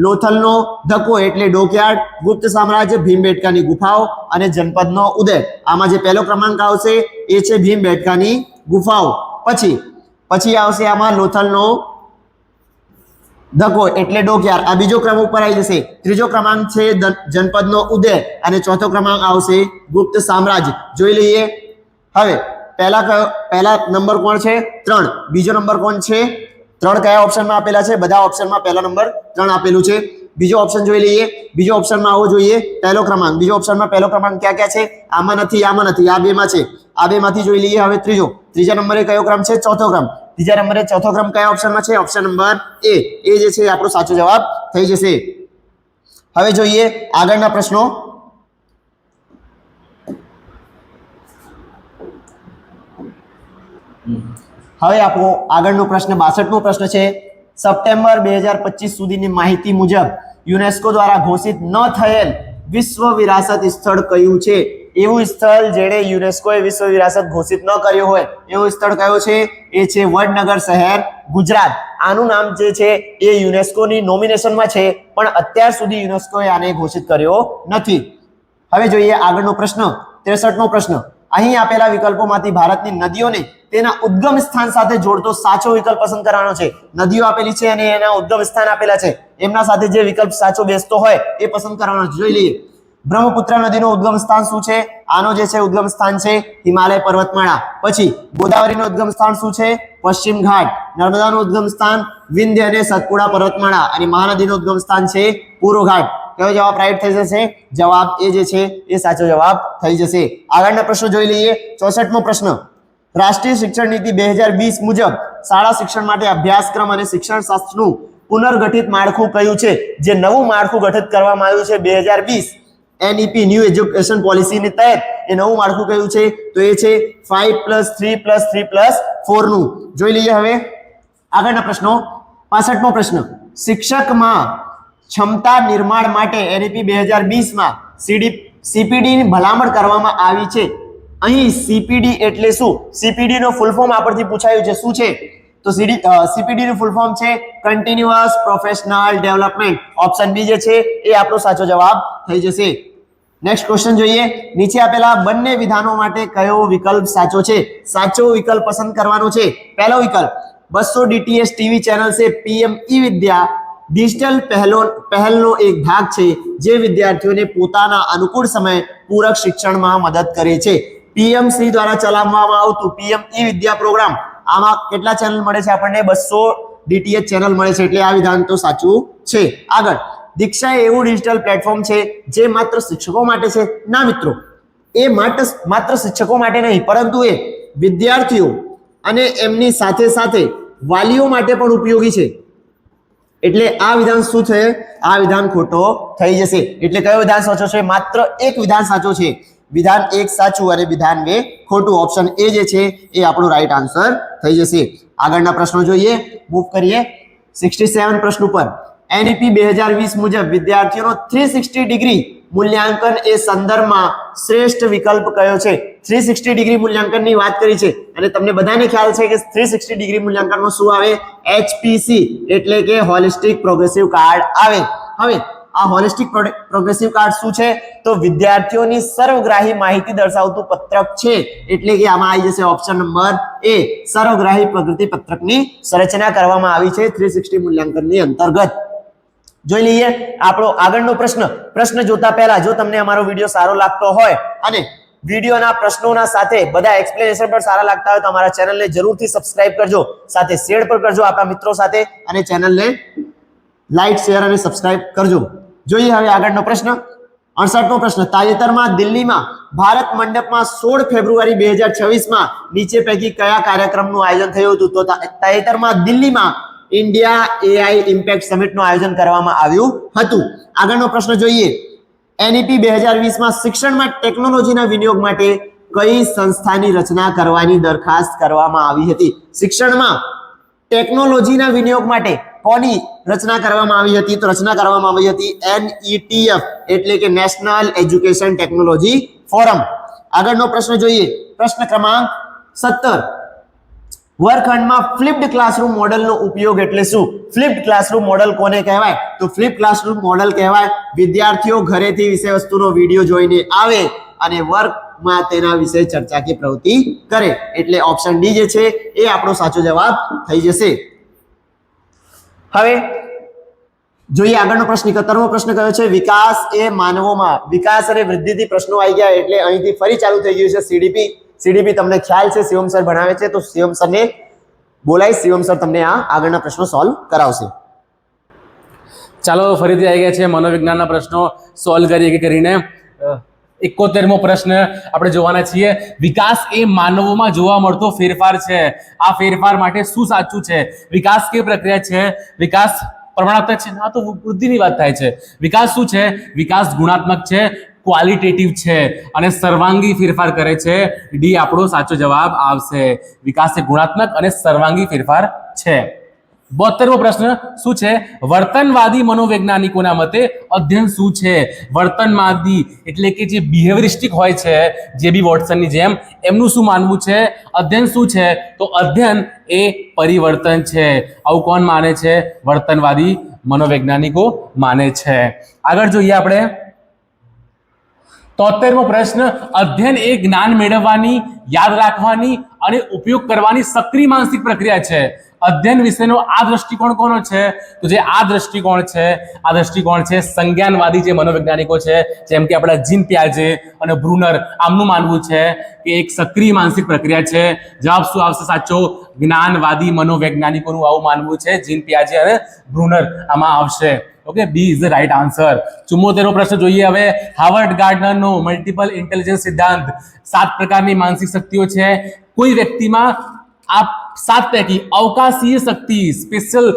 લોથલનો ધક્કો એટલે ડોકયાર્ડ, ગુપ્ત સામ્રાજ્ય, ભીમબેટકાની ગુફાઓ અને જનપદનો ઉદય. આમાં જે પહેલો ક્રમાંક આવશે એ છે ભીમબેટકાની ગુફાઓ. પછી આવશે આમાં લોથલનો ધક્કો એટલે ડોકયાર્ડ. આ બીજો ક્રમ ઉપર આવી જશે. ત્રીજો ક્રમાંક છે જનપદનો ઉદય અને ચોથો ક્રમાંક આવશે ગુપ્ત સામ્રાજ્ય. જોઈ લઈએ. હવે પહેલા નંબર કોણ છે? 3. બીજો નંબર કોણ છે? 3 કયા ઓપ્શનમાં આપેલા છે? બધા ઓપ્શનમાં પહેલો નંબર 3 આપેલું છે. બીજો ઓપ્શન જોઈ લઈએ. બીજો ઓપ્શનમાં આવવો જોઈએ પહેલો ક્રમાંક. બીજો ઓપ્શનમાં પહેલો ક્રમાંક ક્યાં છે? આમાં નથી, આ બેમાં છે. આ બેમાંથી જોઈ લઈએ. હવે ત્રીજા નંબરે કયો ક્રમ છે? ચોથો ક્રમ. ત્રીજા નંબરે ચોથો ક્રમ કયા ઓપ્શનમાં છે? ઓપ્શન નંબર એ જે છે આપણો સાચો જવાબ થઈ જશે. હવે જોઈએ આગળના પ્રશ્નો. હવે આપણો આગળનો પ્રશ્ન 62મો પ્રશ્ન છે. સપ્ટેમ્બર 2025 સુધીની માહિતી મુજબ યુનેસ્કો દ્વારા ઘોષિત ન થયેલ વિશ્વ વિરાસત સ્થળ કયું છે? એવું સ્થળ જેણે યુનેસ્કોએ વિશ્વ વિરાસત ઘોષિત ન કર્યો હોય એવું સ્થળ કયો છે? એ છે વડનગર શહેર, ગુજરાત. આનું નામ જે છે એ યુનેસ્કોની નોમિનેશનમાં છે, પણ અત્યાર સુધી યુનેસ્કોએ આને ઘોષિત કર્યો નથી. હવે જોઈએ આગળનો પ્રશ્ન 63મો પ્રશ્ન. અહીં આપેલા વિકલ્પોમાંથી ભારતની નદીઓને તેના ઉદ્ગમ સ્થાન સાથે જોડતો સાચો વિકલ્પ પસંદ કરવાનો છે. નદીઓ આપેલી છે અને એના ઉદ્ગમ સ્થાન આપેલા છે. એમના સાથે જે વિકલ્પ સાચો બેસતો હોય એ પસંદ કરવાનો છે. જોઈ લઈએ. બ્રહ્મપુત્ર નદીનું ઉદ્ગમ સ્થાન શું છે? આનો જે છે ઉદ્ગમ સ્થાન છે હિમાલય પર્વતમાળા. પછી ગોદાવરીનું ઉદ્ગમ સ્થાન શું છે? પશ્ચિમ ઘાટ. નર્મદાનું ઉદ્ગમ સ્થાન વિંધ્ય અને સતપુડા પર્વતમાળા. અને મહાનદીનું ઉદ્ગમ સ્થાન છે પૂર્વ ઘાટ. કયો જવાબ રાઈટ થઈ જશે? જવાબ એ જે છે એ સાચો જવાબ થઈ જશે. આગળના પ્રશ્નો જોઈ લઈએ. 64મો પ્રશ્ન. રાષ્ટ્રીય શિક્ષણ નીતિ 2020 મુજબ શાળા શિક્ષણ માટે અભ્યાસક્રમ અને શિક્ષણ શાસ્ત્રનું પુનર્ગઠિત માળખું કયું છે? જે નવું માળખું ગઠિત કરવામાં આવ્યું છે 2020 NEP ન્યૂ એજ્યુકેશન પોલિસીની તહેત એ નવું માળખું કયું છે? તો એ છે 5+3+3+4 નું. જોઈ લઈએ હવે આગળના પ્રશ્નો. 65મો પ્રશ્ન. શિક્ષકમાં ક્ષમતા નિર્માણ માટે NEP 2020 માં CPD ની ભલામણ કરવામાં આવી છે. અહીં CPD એટલે શું? CPD નો ફૂલ ફોર્મ આપણથી પૂછાયું છે. શું છે? તો તો CPD નું ફૂલ ફોર્મ છે continuous professional development. Option B જે છે એ આપણો સાચો જવાબ થઈ જશે. નેક્સ્ટ ક્વેશ્ચન જોઈએ. નીચે આપેલા બંને વિધાનો માટે કયો વિકલ્પ સાચો છે? સાચો વિકલ્પ પસંદ કરવાનો છે. પહેલો વિકલ્પ 200 DTS ટીવી ચેનલ છે PM ई-विद्या डिजिटल पहलનો એક ભાગ છે જે વિદ્યાર્થીઓને પોતાના અનુકૂળ સમય પૂરક શિક્ષણમાં મદદ કરે છે. PMC દ્વારા ચલાવવામાં આવતું PM ई-विद्या પ્રોગ્રામ, આમાં કેટલા ચેનલ મળે છે આપણને? 200 DTS ચેનલ મળે છે, એટલે આ વિધાન તો સાચું છે. આગળ, દીક્ષા એવું ડિજિટલ પ્લેટફોર્મ છે જે માત્ર શિક્ષકો માટે છે? ના મિત્રો, એ માત્ર શિક્ષકો માટે નહીં, પરંતુ એ વિદ્યાર્થીઓ અને એમની સાથે સાથે વાલીઓ માટે પણ ઉપયોગી છે. એટલે આ વિધાન શું છે? આ વિધાન ખોટો થઈ જશે. એટલે કયો વિધાન સાચો છે? માત્ર એક વિધાન સાચો છે. વિધાન 1 સાચું અને વિધાન 2 ખોટું. ઓપ્શન એ જે છે એ આપણો રાઈટ આન્સર થઈ જશે. આગળના પ્રશ્નો જોઈએ, મૂવ કરીએ 67 પ્રશ્ન ઉપર. NEP 2020 મુજબ વિદ્યાર્થીઓનો 360 ડિગ્રી મૂલ્યાંકન એ સંદર્ભમાં શ્રેષ્ઠ વિકલ્પ કયો છે? 360 ડિગ્રી મૂલ્યાંકનની વાત કરી છે અને તમને બધાને ખ્યાલ છે કે 360 ડિગ્રી મૂલ્યાંકનમાં શું આવે? HPC એટલે કે હોલિસ્ટિક પ્રોગ્રેસિવ કાર્ડ આવે. હવે આ હોલિસ્ટિક પ્રોગ્રેસિવ કાર્ડ શું છે? તો વિદ્યાર્થીઓની સર્વગ્રાહી માહિતી દર્શાવતું પત્રક છે. એટલે કે આમાં આવી જશે ઓપ્શન નંબર એ. સર્વગ્રાહી પ્રગતિ પત્રકની રચના કરવામાં આવી છે 360 મૂલ્યાંકનની અંતર્ગત. જોઈ લઈએ આપણો આગળનો પ્રશ્ન જોતા પહેલા જો તમને અમારો વિડીયો સારો લાગતો હોય અને વિડીયોના પ્રશ્નોના સાથે બધા એક્સપ્લેનેશન પણ સારા લાગતા હોય તો અમારા ચેનલને જરૂરથી સબસ્ક્રાઇબ કરજો, સાથે શેર પણ કરજો આપણા મિત્રો સાથે, અને ચેનલને લાઈક, શેર અને સબસ્ક્રાઇબ કરજો. જોઈએ હવે આગળનો પ્રશ્ન. 68મો પ્રશ્ન. તાજેતરમાં દિલ્હીમાં ભારત મંડપમાં 16 ફેબ્રુઆરી 2026માં નીચે પૈકી કયા કાર્યક્રમનું આયોજન થયું હતું? તો તાજેતરમાં દિલ્હીમાં ઇન્ડિયા AI ઇમ્પેક્ટ સમિટનું આયોજન કરવામાં આવ્યું હતું. આગળનો પ્રશ્ન જોઈએ. NEP 2020માં શિક્ષણમાં ટેકનોલોજીના વિનિયોગ માટે કઈ સંસ્થાની રચના કરવાની દરખાસ્ત કરવામાં આવી હતી? શિક્ષણમાં ટેકનોલોજીના વિનિયોગ માટે કોની રચના કરવામાં આવી હતી? તો રચના કરવામાં આવી હતી NETF એટલે કે નેશનલ એજ્યુકેશન ટેકનોલોજી ફોરમ. આગળનો પ્રશ્ન જોઈએ. પ્રશ્ન ક્રમાંક 17. વર્ગખંડમાં ફ્લિપ્ડ ક્લાસરૂમ મોડલનો ઉપયોગ એટલે શું? ફ્લિપ્ડ ક્લાસરૂમ મોડલ કોને કહેવાય? તો ફ્લિપ ક્લાસરૂમ મોડલ કહેવાય વિદ્યાર્થીઓ ઘરેથી વિષય વસ્તુનો વિડીયો જોઈને આવે અને વર્ગમાં તેના વિશે ચર્ચા કે પ્રવૃત્તિ કરે. એટલે ઓપ્શન ડી જે છે એ આપણો સાચો જવાબ થઈ જશે. હવે જોઈએ આગળનો પ્રશ્ન. 71મો પ્રશ્ન કયો છે? વિકાસ એ માનવોમાં વિકાસ અને વૃદ્ધિથી પ્રશ્નો આવી ગયા એટલે અહીંથી ફરી ચાલુ થઈ ગયું છે CDP તમને ખ્યાલ છે, શિવમ સર ભણાવે છે, તો શિવમ સરને બોલાય, શિવમ સર તમને આ આગળના પ્રશ્નો સોલ્વ કરાવશે. ચાલો ફરીથી આવી ગયા છે મનોવિજ્ઞાનના પ્રશ્નો સોલ્વ કરીએ કરીને. 71મો પ્રશ્ન આપણે જોવાના છીએ. વિકાસ એ માનવોમાં જોવા મળતો ફેરફાર છે. આ ફેરફાર માટે શું સાચું છે? વિકાસ કેવી પ્રક્રિયા છે? વિકાસ પ્રમાણાત્મક છે? આ તો વૃદ્ધિની વાત થાય છે. વિકાસ શું છે? વિકાસ ગુણાત્મક છે, ક્વોલિટેટિવ છે અને સર્વાંગી ફેરફાર કરે છે. ડી આપણો સાચો જવાબ આવશે. વિકાસ એ ગુણાત્મક અને સર્વાંગી ફેરફાર છે. 72મો પ્રશ્ન શું છે? વર્તનવાદી મનોવૈજ્ઞાનિકોના મતે અધ્યયન શું છે? વર્તનવાદી એટલે કે જે બિહેવિયરિસ્ટિક હોય છે, જે બી વોટસનની જેમ, એમનું શું માનવું છે? અધ્યયન શું છે? તો અધ્યયન એ પરિવર્તન છે. આવું કોણ માને છે? વર્તનવાદી મનોવૈજ્ઞાનિકો માને છે. આગળ જોઈએ આપણે 73મો પ્રશ્ન. અધ્યયન એ જ્ઞાન મેળવવાની, યાદ રાખવાની અને ઉપયોગ કરવાની સક્રિય માનસિક પ્રક્રિયા છે. અધ્યયન વિશેનો આ દ્રષ્ટિકોણ કોનો છે? તો જે આ દ્રષ્ટિકોણ છે સંજ્ઞાનવાદી જે મનોવૈજ્ઞાનિકો છે, જેમ કે આપણા જીન પિયાજે અને બ્રુનર, આમનું માનવું છે કે એક સક્રિય માનસિક પ્રક્રિયા છે. જવાબ શું આવશે સાચો? જ્ઞાનવાદી મનોવૈજ્ઞાનિકોનું આવું માનવું છે. જીન પિયાજે અને બ્રુનર આમાં આવશે. Okay, B is the right answer. 74મો પ્રશ્ન જોઈએ હવે. હાર્વર્ડ ગાર્ડનરનો મલ્ટિપલ ઇન્ટેલિજન્સ સિદ્ધાંત 7 પ્રકારની માનસિક શક્તિઓ છે. કોઈ વ્યક્તિમાં આ 7 પૈકી અવકાશીય શક્તિ, સ્પેશિયલ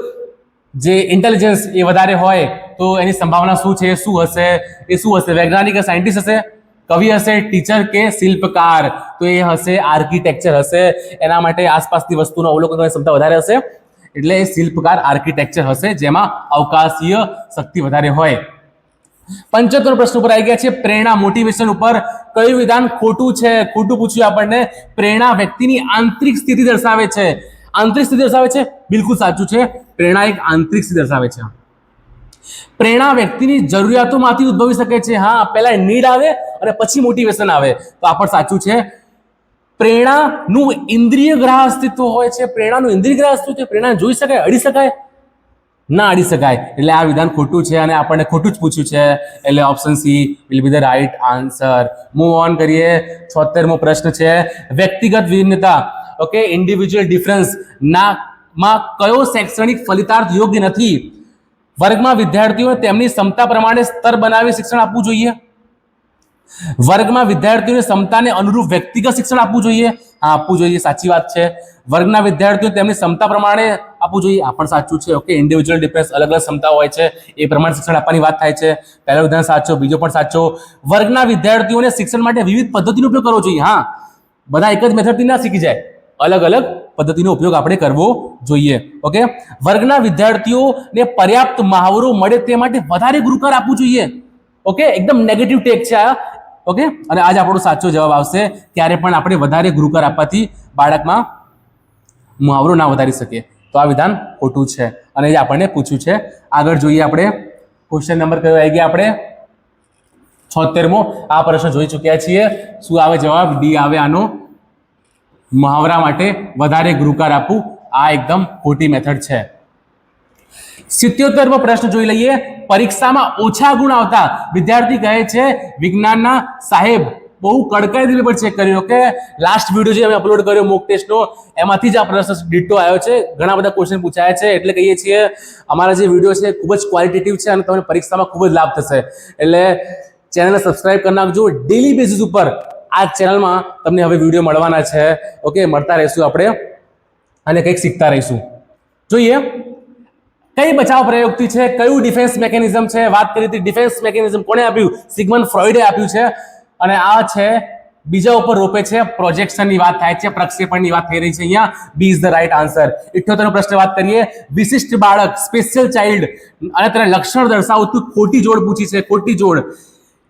જે ઇન્ટેલિજન્સ એ વધારે હોય તો એની સંભાવના શું છે? શું હશે? વૈજ્ઞાનિક કે સાયન્ટિસ્ટ હશે, કવિ હશે, ટીચર કે શિલ્પકાર? તો એ હશે આર્કિટેક્ચર હશે. એના માટે આસપાસની વસ્તુનો અવલોકન કરવાની ક્ષમતા વધારે હશે, એટલે શિલ્પકાર આર્કિટેક્ચર હશે જેમાં અવકાશીય શક્તિ વધારે હોય. 75 પ્રશ્ન ઉપર આવી ગયા છે. પ્રેરણા મોટિવેશન ઉપર કયું વિધાન ખોટું છે? ખોટું પૂછ્યું આપણને. પ્રેરણા વ્યક્તિની આંતરિક સ્થિતિ દર્શાવે છે. આંતરિક સ્થિતિ દર્શાવે છે, બિલકુલ સાચું છે. પ્રેરણા એક આંતરિક સ્થિતિ દર્શાવે છે. પ્રેરણા વ્યક્તિની જરૂરિયાતોમાંથી ઉદ્ભવી શકે છે. હા, પહેલા નીડ આવે અને પછી મોટિવેશન આવે, તો આ પણ સાચું છે. પ્રેરણાનું ઇન્દ્રિય ગ્રાહ્ય અસ્તિત્વ હોય છે. પ્રેરણાનું ઇન્દ્રિય ગ્રાહ્ય અસ્તિત્વ, પ્રેરણા જોઈ શકાય, અડી શકાય? ના અડી શકાય. એટલે આ વિધાન ખોટું છે અને આપણને ખોટું જ પૂછ્યું છે. એટલે option she will be the right answer. Move on કરીએ. 76મો પ્રશ્ન છે, વ્યક્તિગત ભિન્નતા, ઓકે, ઇન્ડિવિજ્યુઅલ ડિફરન્સ માં કયો શૈક્ષણિક ફલિતાર્થ યોગ્ય નથી? વર્ગમાં વિદ્યાર્થીઓને તેમની ક્ષમતા પ્રમાણે સ્તર બનાવી શિક્ષણ આપવું જોઈએ. વર્ગમાં વિદ્યાર્થીઓની ક્ષમતાને અનુરૂપ વ્યક્તિગત શિક્ષણ આપવું જોઈએ. હા, આપવું જોઈએ, સાચી વાત છે. વર્ગના વિદ્યાર્થીઓ તેમની ક્ષમતા પ્રમાણે આપવું જોઈએ. આ પણ સાચું છે. ઓકે, ઇન્ડિવિજ્યુઅલ ડિફરન્સ, અલગ અલગ ક્ષમતા હોય છે, એ પ્રમાણે શિક્ષણ આપવાની વાત થાય છે. પહેલો વિધાન સાચો, બીજો પણ સાચો. વર્ગના વિદ્યાર્થીઓને શિક્ષણ માટે વિવિધ પદ્ધતિનો ઉપયોગ કરવો જોઈએ. હા, બધા એક જ મેથડથી ના શીખી જાય, અલગ અલગ પદ્ધતિનો ઉપયોગ આપણે કરવો જોઈએ. ઓકે, વર્ગના વિદ્યાર્થીઓને પર્યાપ્ત મહાવરો મળે તે માટે વધારે ગુરુકાર આપવું જોઈએ. ઓકે, એકદમ નેગેટિવ ટેક છે આ. ઓકે, અને આજ આપણો સાચો જવાબ આવશે. ત્યારે પણ આપણે વધારે ગુરુકાર આપવાથી બાળકમાં મુહાવરો ના વધારી શકીએ. તો આ વિધાન ખોટું છે અને એ આપણને પૂછ્યું છે. આગળ જોઈએ આપણે. ક્વેશ્ચન નંબર કયો આવી ગયા આપણે? 76મો. આ પ્રશ્ન જોઈ ચૂક્યા છીએ. શું આવે જવાબ? ડી આવે આનો. મુહાવરા માટે વધારે ગુરુકાર આપવું, આ એકદમ ખોટી મેથડ છે. 77મો પ્રશ્ન જોઈ લઈએ. પરીક્ષામાં ઓછા ગુણ આવતા વિદ્યાર્થી કહે છે વિજ્ઞાનના સાહેબ બહુ કડકાઈથી પેપર ચેક કર્યું. ઓકે, લાસ્ટ વિડીયો જે અમે અપલોડ કર્યો મોક ટેસ્ટનો, એમાંથી જ આ પ્રશ્ન ડિટ્ટો આવ્યો છે. ઘણા બધા ક્વેશ્ચન પૂછાયા છે. એટલે કહીએ છીએ અમારા જે વિડીયો છે ખૂબ જ ક્વોલિટેટિવ છે અને તમને પરીક્ષામાં ખૂબ જ લાભ થશે. એટલે ચેનલને સબસ્ક્રાઇબ કરી નાખજો. ડેલી બેસિસ ઉપર આ ચેનલમાં તમને હવે વિડીયો મળવાના છે. ઓકે, મળતા રહીશું આપણે અને કંઈક શીખતા રહીશું. જોઈએ કઈ બચાવ પ્રયુક્તિ છે, કયું ડિફેન્સ મેકેનિઝમ છે. વાત કરી હતી ડિફેન્સ મેકેનિઝમ કોણે આપ્યું? સિગ્મન્ડ ફ્રોઈડે આપ્યું છે. અને આ છે બીજા ઉપર રોપે છે. પ્રોજેક્શનની વાત થાય છે, પ્રક્ષેપણની વાત થઈ રહી છે. અહીંયા B is the right answer. 78નો પ્રશ્ન વાત કરીએ. વિશિષ્ટ બાળક, સ્પેશિયલ ચાઇલ્ડ અને તેના લક્ષણ દર્શાવતું ખોટી જોડ પૂછી છે. ખોટી જોડ.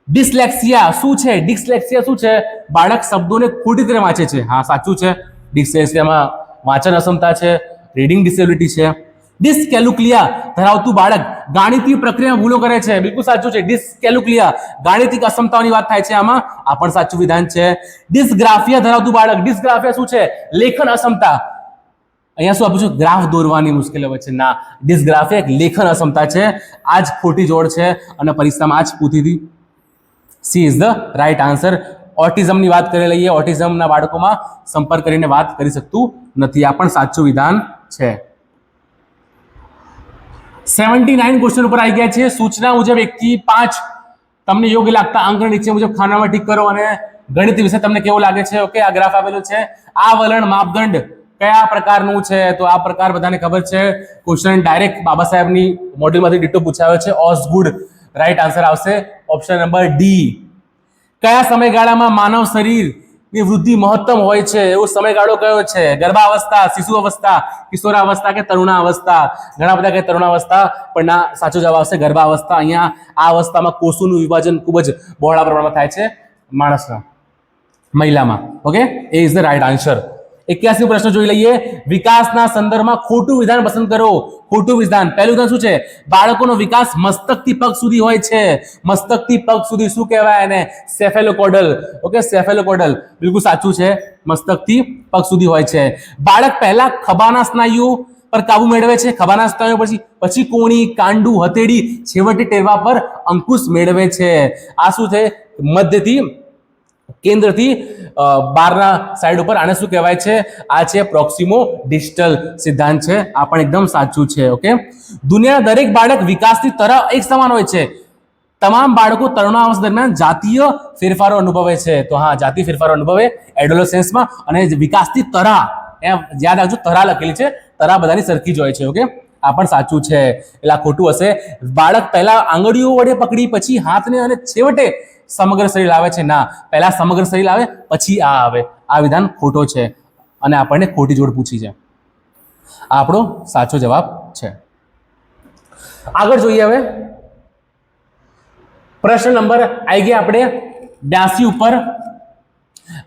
ડિસ્લેક્સિયા શું છે? ડિસ્લેક્સિયા શું છે? બાળક શબ્દોને ખોટી રીતે વાંચે છે. હા, સાચું છે. ડિસ્લેક્સિયામાં વાંચન અક્ષમતા છે, રીડિંગ ડિસેબિલિટી છે. ડિસ્કેલ્ક્યુલિયા ધરાવતું બાળક ગાણિતિક પ્રક્રિયામાં ભૂલો કરે છે. બિલકુલ સાચું છે. ડિસ્કેલ્ક્યુલિયા ગાણિતિક અક્ષમતાઓની વાત થાય છે આમાં. આ પણ સાચું વિધાન છે. ડિસ્ગ્રાફિયા ધરાવતું બાળક, ડિસ્ગ્રાફિયા શું છે? લેખન અક્ષમતા. અહીંયા શું આપ્યું છે? ગ્રાફ દોરવાની મુશ્કેલી હોય છે. ના, ડિસ્ગ્રાફિયા એક લેખન અક્ષમતા છે. આ જ ખોટી જોડ છે અને પરીક્ષામાં આ જ પૂછી હતી. C is the right answer. ઓટિઝમની વાત કરી લઈએ. ઓટિઝમના બાળકોમાં સંપર્ક કરીને વાત કરી શકતું નથી. આ પણ સાચું વિધાન છે. 79 ક્વેશ્ચન ઉપર આવી ગયા છે. સૂચના મુજબ 1 થી 5 તમને યોગ્ય લાગતા અંક નીચે મુજબ ખાનામાં ટીક કરો અને ગણિત વિશે તમને કેવું લાગે છે. ઓકે, આ ગ્રાફ આવેલો છે. આ વલણ માપદંડ કયા પ્રકારનું છે? તો આ પ્રકાર બધાને ખબર છે. ક્વેશ્ચન ડાયરેક્ટ બાબા સાહેબની મોડ્યુલમાંથી ડિટ્ટો પૂછાયો છે. ઓસગુડ રાઈટ આન્સર આવશે ઓપ્શન નંબર ડી. કયા સમયગાળામાં માનવ શરીરની વૃદ્ધિ મહત્તમ હોય છે? એવો સમયગાળો કયો છે? ગર્ભાવસ્થા, શિશુ અવસ્થા, કિશોરાવસ્થા કે તરુણાવસ્થા? ઘણા બધા કે તરુણાવસ્થા, પણ ના, સાચો જવાબ આવશે ગર્ભાવસ્થા. અહીંયા આ અવસ્થામાં કોષોનું વિભાજન ખૂબ જ બહોળા પ્રમાણમાં થાય છે માણસના, મહિલામાં. Okay, A is the right answer. 81 પ્રશ્ન જોઈ લઈએ. વિકાસના સંદર્ભમાં ખોટું વિધાન પસંદ કરો. ખોટું વિધાન. પહેલું વિધાન શું છે? બાળકોનો વિકાસ મસ્તકથી પગ સુધી હોય છે. મસ્તકથી પગ સુધી શું કહેવાય એને? સેફેલોકોડલ. ઓકે, સેફેલોકોડલ બિલકુલ સાચું છે. મસ્તકથી પગ સુધી હોય છે. બાળક પહેલા ખભાના સ્નાયુઓ પર કાબુ મેળવે છે. ખભાના સ્નાયુઓ પછી કોણી, કાંડું, હથેળી, છેવટે ટેરવા પર અંકુશ મેળવે છે. આ શું છે? મધ્યથી, કેન્દ્રથી બહારના સાઈડ ઉપર. આને શું કહેવાય છે? આ છે પ્રોક્સિમો ડિસ્ટલ સિદ્ધાંત છે. આ પણ એકદમ સાચું છે. ઓકે, દુનિયાના દરેક બાળક વિકાસની તરફ એક સમાન હોય છે. તમામ બાળકો તરુણાવસ્થા દરમિયાન જાતીય ફેરફારો અનુભવે છે. તો હા, જાતીય ફેરફારો અનુભવે એડોલેસન્સમાં. અને વિકાસની તરા, યાદ રાખજો, તરા લખેલી છે. તરા બધાની સરખી જ હોય છે. ઓકે, આ પણ સાચું છે. એટલે આ ખોટું હશે. બાળક પહેલા આંગળીઓ વડે પકડી, પછી હાથને અને છેવટે સમગ્ર શરીર આવે છે. ના, પહેલા સમગ્ર શરીર આવે પછી આ આવે. આ વિધાન ખોટો છે અને આપણને ખોટી જોડ પૂછી છે. આ આપણો સાચો જવાબ છે. આગળ જોઈએ હવે. પ્રશ્ન નંબર આવી ગયા આપણે 82 ઉપર.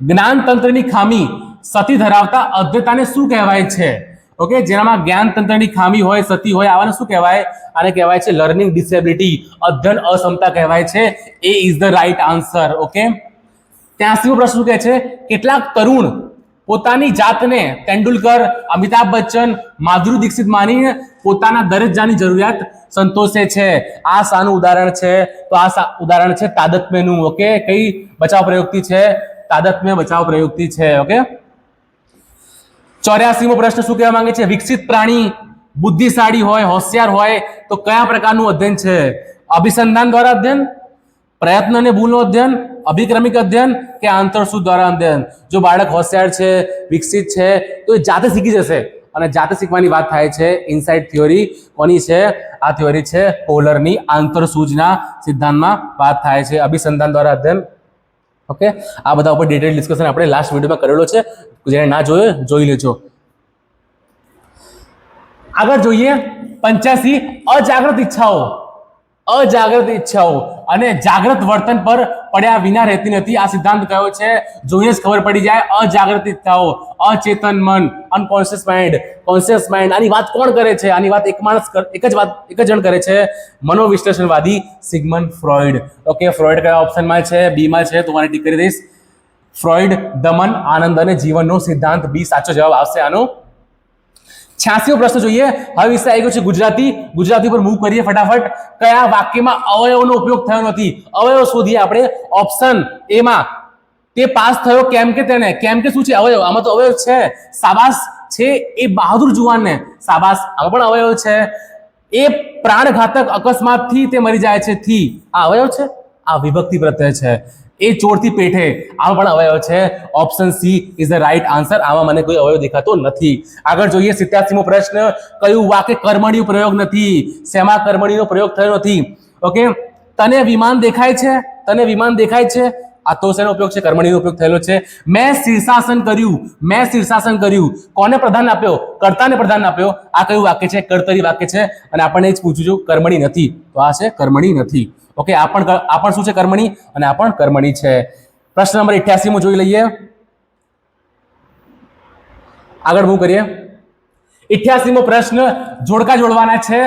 જ્ઞાનતંત્રની ખામી સતી ધરાવતા અધ્યતાને શું કહેવાય છે? ઓકે, જેનામાં જ્ઞાન તંત્રની ખામી હોય, સતી હોય, આવાને શું કહેવાય? આને કહેવાય છે લર્નિંગ ડિસેબિલિટી, અધ્યયન અક્ષમતા કહેવાય છે. A is the right answer. Okay, 83મો પ્રશ્ન શું કહે છે? કેટલાક તરુણ પોતાની જાતને તેંડુલકર, અમિતાભ બચ્ચન, માધુરી દીક્ષિત માનીને પોતાના દરજ્જાની જરૂરિયાત સંતોષે છે. આ શાનું ઉદાહરણ છે? તો આ ઉદાહરણ છે તાદાત્મ્યનું. ઓકે, કઈ બચાવ પ્રયુક્તિ છે? તાદાત્મ્ય બચાવ પ્રયુક્તિ છે. ઓકે, 84મો પ્રશ્ન શું કહેવા માંગે છે? વિકસિત પ્રાણી બુદ્ધિશાળી હોય, હોશિયાર હોય તો કયા પ્રકારનું અધ્યયન છે? અભિસંધાન દ્વારા અધ્યયન, પ્રયત્ન અને ભૂલનો અધ્યયન, અભિક્રમિક અધ્યયન કે આંતરસૂઝ દ્વારા અધ્યયન? જો બાળક હોશિયાર છે, વિકસિત છે તો એ જાતે શીખી જશે. અને જાતે શીખવાની વાત થાય છે ઇનસાઇડ થિયોરી. કોની છે આ થિયોરી? છે કોહલરની આંતરસૂઝના સિદ્ધાંતમાં વાત થાય છે. અભિસંધાન દ્વારા અધ્યયન. ઓકે, આ બધા ઉપર ડિટેલ ડિસ્કશન આપણે લાસ્ટ વિડીયોમાં કરેલો છે. જેને ના જોયો જોઈ લેજો. આગળ જોઈએ 85 અજાગ્રત ઈચ્છાઓ. અજાગ્રત ઈચ્છાઓ અને જાગ્રત વર્તન પર પડ્યા વિના રહેતી નથી. આ સિદ્ધાંત કયો છે? જોઈએ જ ખબર પડી જાય. અજાગ્રત ઈચ્છાઓ, અચેતન મન, અનકોન્શિયસ માઇન્ડ, કોન્શિયસ માઇન્ડ. આની વાત કોણ કરે છે? આની વાત એક જ જણ કરે છે, મનોવિશ્લેષણવાદી સિગમન્ડ ફ્રોઈડ. ઓકે, ફ્રોઈડ કયા ઓપ્શનમાં છે? બી માં છે. તો મને ટીક કરી દઈશ. ફ્રોઈડ દમન, આનંદ અને જીવનનો સિદ્ધાંત, બી સાચો જવાબ આવશે આનો. 86મો પ્રશ્ન જોઈએ. હવે વિષય આવી ગયો છે ગુજરાતી. ગુજરાતી પર મૂવ કરીએ ફટાફટ. કયા વાક્યમાં અવયવનો ઉપયોગ થયો નથી? અવયવ શોધીએ આપણે. ઓપ્શન એ માં તે પાસ થયો કેમ કે તેને. કેમ કે શું છે? અવયવ. આમાં તો અવયવ છે. સાબાસ છે એ બહાદુર જુવાનને. સાબાસ, આમાં પણ અવયવ છે. એ પ્રાણઘાતક અકસ્માતથી તે મરી જાય છે. થી આ અવયવ છે. આ વિભક્તિ પ્રત્યય છે. એ ચોરથી પેઠે, આમાં પણ અવયવ છે. Option C is the right answer. આમાં મને કોઈ અવયવ દેખાતો નથી. આગળ જોઈએ 87મો પ્રશ્ન. કયું વાક્ય કર્મણીનો પ્રયોગ નથી? શેમાં કર્મણીનો પ્રયોગ થયો નથી? ઓકે, તને વિમાન દેખાય છે? તને વિમાન દેખાય છે? આ તો શેનો ઉપયોગ છે? કર્મણીનો ઉપયોગ થયેલો છે. મેં શીર્ષાસન કર્યું. મેં શીર્ષાસન કર્યું. કોને પ્રધાન આપ્યો? કર્તાને પ્રધાન આપ્યો. આ કયું વાક્ય છે? કર્તરી વાક્ય છે. અને આપણને જ પૂછ્યું છું કર્મણી નથી, તો આ છે કર્મણી નથી. ઓકે, આ પણ શું છે? કર્મણી. અને આ પણ કર્મણી છે. પ્રશ્ન નંબર 88મો જોઈ લઈએ. આગળ મૂવ કરીએ. 88મો પ્રશ્ન જોડકા જોડવાના છે.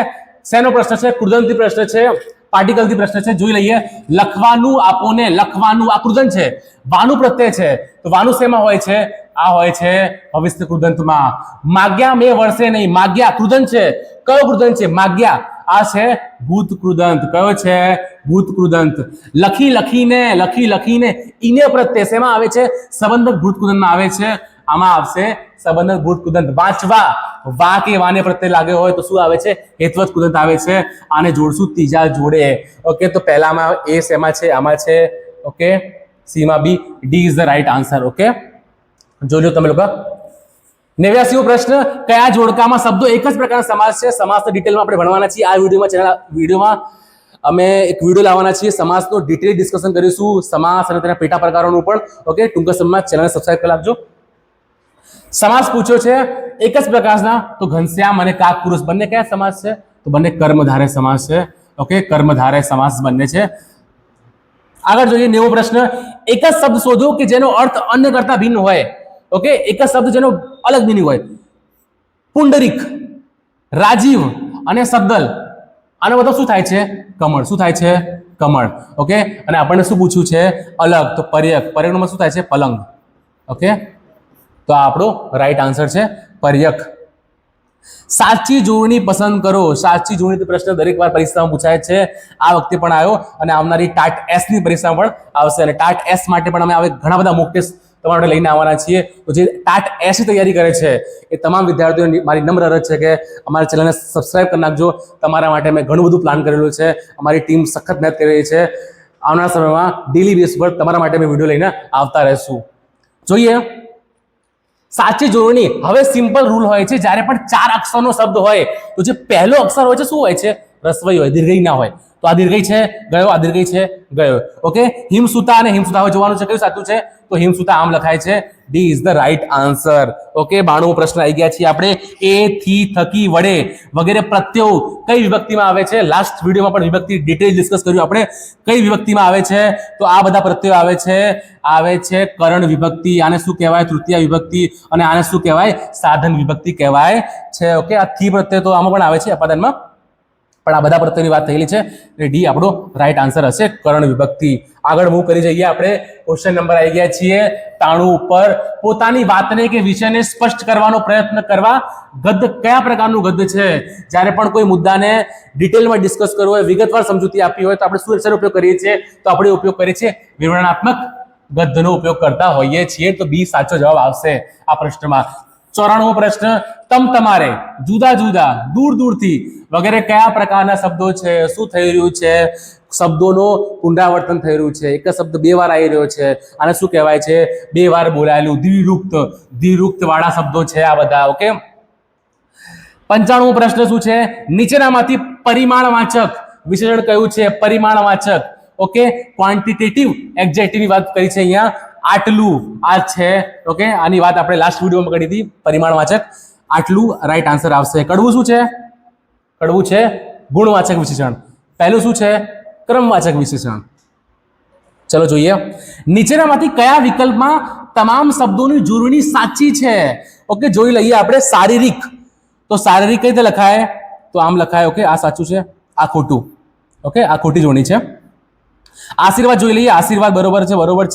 શેનો પ્રશ્ન છે? કૃદંતી પ્રશ્ન છે, પાર્ટિકલથી પ્રશ્ન છે. જોઈ લઈએ. લખવાનું આપોને. લખવાનું આ કૃદંત છે. વાનું પ્રત્યય છે. તો વાનું શેમાં હોય છે? આ હોય છે ભવિષ્ય કૃદંતમાં. માગ્યા મેં વર્ષે નહીં. માગ્યા કૃદંત છે. કયો કૃદંત છે? માગ્યા. આ છે ભૂત કૃદંત. કયો છે? ભૂત કૃદંત. લખી લખીને ઈને પ્રત્યય શેમાં આવે છે? સંબંધક ભૂત કૃદંતમાં આવે છે. આમાં આવશે સંબંધક ભૂત કૃદંત. વાંચવા, વા કે વાને પ્રત્યય લાગ્યો હોય તો શું આવે છે? હેત્વત કૃદંત આવે છે. આને જોડશું ત્રીજા જોડે. ઓકે, તો પહેલામાં એ શેમાં છે? આમાં છે. ઓકે, સી માં B. D is the right answer. Okay, જોજો તમે લોકો. 89મો પ્રશ્ન. કયા જોડકામાં શબ્દો એક જ પ્રકારના સમાસ છે? સમાસની ડિટેલમાં આપણે ભણવાના છીએ. આ વિડીયોમાં અમે એક વિડીયો લાવવાના છીએ. સમાસનો ડિટેલ ડિસ્કશન કરીશું. સમાસ અને તેના પેટા પ્રકારોનું પણ. ઓકે, ટૂંક સમયમાં ચેનલને સબસ્ક્રાઇબ કરી નાખજો. સમાસ પૂછ્યો છે એક જ પ્રકારના. તો ઘનશ્યામ અને કાક પુરુષ બંને કયા સમાસ છે? તો બંને કર્મધારય સમાસ છે. ઓકે, કર્મધારય સમાસ બંને છે. આગળ જોઈએ 90મો પ્રશ્ન. એક જ શબ્દ શોધો કે જેનો અર્થ અન્ય કરતા ભિન્ન હોય. ઓકે, એક જ શબ્દ જેનો અલગ મિનિંગ હોય. પુંડરીક, રાજીવ અને સદ્દલ. આનો મતલબ શું થાય છે? કમળ. શું થાય છે? કમળ. ઓકે, અને આપણને શું પૂછ્યું છે? અલગ. તો પર્યક. પર્યકનો મતલબ શું થાય છે? પલંગ. ઓકે, તો આ આપણો રાઈટ આન્સર છે પર્યક. સાચી જોડણી પસંદ કરો. સાચી જોડણી પ્રશ્ન દરેક વાર પરીક્ષામાં પૂછાય છે. આ વખતે પણ આવ્યો અને આવનારી ટાટ એસ ની પરીક્ષામાં પણ આવશે. અને ટાટ એસ માટે પણ અમે હવે ઘણા બધા મોક ટેસ્ટ તમારા લઈને આવવાના છીએ. તો જે ટાટ એસ ની તૈયારી કરે છે એ તમામ વિદ્યાર્થીઓને મારી નમ્ર અરજ છે કે અમારા ચેનલને સબસ્ક્રાઇબ કરી નાખજો. તમારા માટે મેં ઘણું બધું પ્લાન કરેલું છે. અમારી ટીમ સખત મહેનત કરી રહી છે. આવનારા સમયમાં ડેલી બેઝ પર તમારા માટે મેં વિડીયો લઈને આવતા રહેશું. જોઈએ સાચી જોડણી. હવે સિમ્પલ રૂલ હોય છે. જ્યારે પણ 4 અક્ષરનો શબ્દ હોય તો જે પહેલો અક્ષર હોય છે શું હોય છે? રસ્વઈ હોય, દીર્ઘઈ ના હોય. તો આ દીર્ઘઈ છે, ગયો. આ દીર્ઘઈ છે, ગયો. ઓકે, હિમસુતા અને હિમસુતા હવે જોવાનું છે કયું સાચું છે? તો હિમસુતા આમ લખાય છે, D is the right answer. Okay, 92મો પ્રશ્ન આવી ગયા છીએ આપણે. એ થી, થકી, વડે વગેરે પ્રત્યયો કઈ વિભક્તિમાં આવે છે? લાસ્ટ વિડીયોમાં પણ વિભક્તિ ડિટેલ ડિસ્કસ કર્યું આપણે. કઈ વિભક્તિમાં આવે છે? તો આ બધા પ્રત્યયો આવે છે કરણ વિભક્તિ. આને શું કહેવાય? તૃતીય વિભક્તિ. અને આને શું કહેવાય? સાધન વિભક્તિ કહેવાય છે. ઓકે, આ થી પ્રત્યય તો આમાં પણ આવે છે અપાદાનમાં, પણ આ બધા પ્રત્યયની વાત થયેલી છે. ડી આપણો રાઈટ આન્સર હશે, કરણ વિભક્તિ. આગળ મૂવ કરી જઈએ આપણે. ક્વેશ્ચન નંબર આવી ગયા છીએ 93 ઉપર. પોતાની વાતને કે વિષયને સ્પષ્ટ કરવાનો પ્રયત્ન કરવા ગદ્ય કયા પ્રકારનું ગદ્ય છે? જ્યારે પણ કોઈ મુદ્દાને ડિટેલમાં ડિસ્કસ કરવો હોય, વિગતવાર સમજૂતી આપી હોય, તો આપણે શું શેનો ઉપયોગ કરીએ છીએ? તો આપણે ઉપયોગ કરીએ છીએ વિવરણાત્મક ગદ્યનો ઉપયોગ કરતા હોઈએ છીએ. તો બી સાચો જવાબ આવશે આ પ્રશ્નમાં. 94મો પ્રશ્ન. તમ તમારે, જુદા જુદા, દૂર દૂરથી વગેરે કયા પ્રકારના શબ્દો છે? શું થઈ રહ્યું છે? શબ્દોનો પુનરાવર્તન થઈ રહ્યું છે. એક જ શબ્દ બે વાર આવી રહ્યો છે. આને શું કહેવાય છે? બે વાર બોલાયેલું દ્વિરુક્ત વાળા શબ્દો છે આ બધા. ઓકે, 95મો પ્રશ્ન શું છે? નીચેનામાંથી પરિમાણવાચક વિશેષણ કયું છે? પરિમાણવાચક. ઓકે, ક્વોન્ટિટેટિવ એડજેક્ટિવની વાત કરી છે અહીંયા. આટલું આ છે. ઓકે, આની વાત આપણે લાસ્ટ વિડીયોમાં કરી હતી. પરિમાણવાચક આટલું રાઈટ આન્સર આવશે. કડવું શું છે? કડવું છે ગુણવાચક વિશેષણ. પહેલું શું છે? ક્રમવાચક વિશેષણ. ચલો જોઈએ. નીચેનામાંથી કયા વિકલ્પમાં તમામ શબ્દોની જોડણી સાચી છે? ઓકે, જોઈ લઈએ આપણે. શારીરિક. તો શારીરિક કઈ રીતે લખાય? તો આમ લખાય. ઓકે, આ સાચું છે, આ ખોટું. ઓકે, આ ખોટી જોડણી છે. આશીર્વાદ જોઈ લઈએ. આશીર્વાદ બરોબર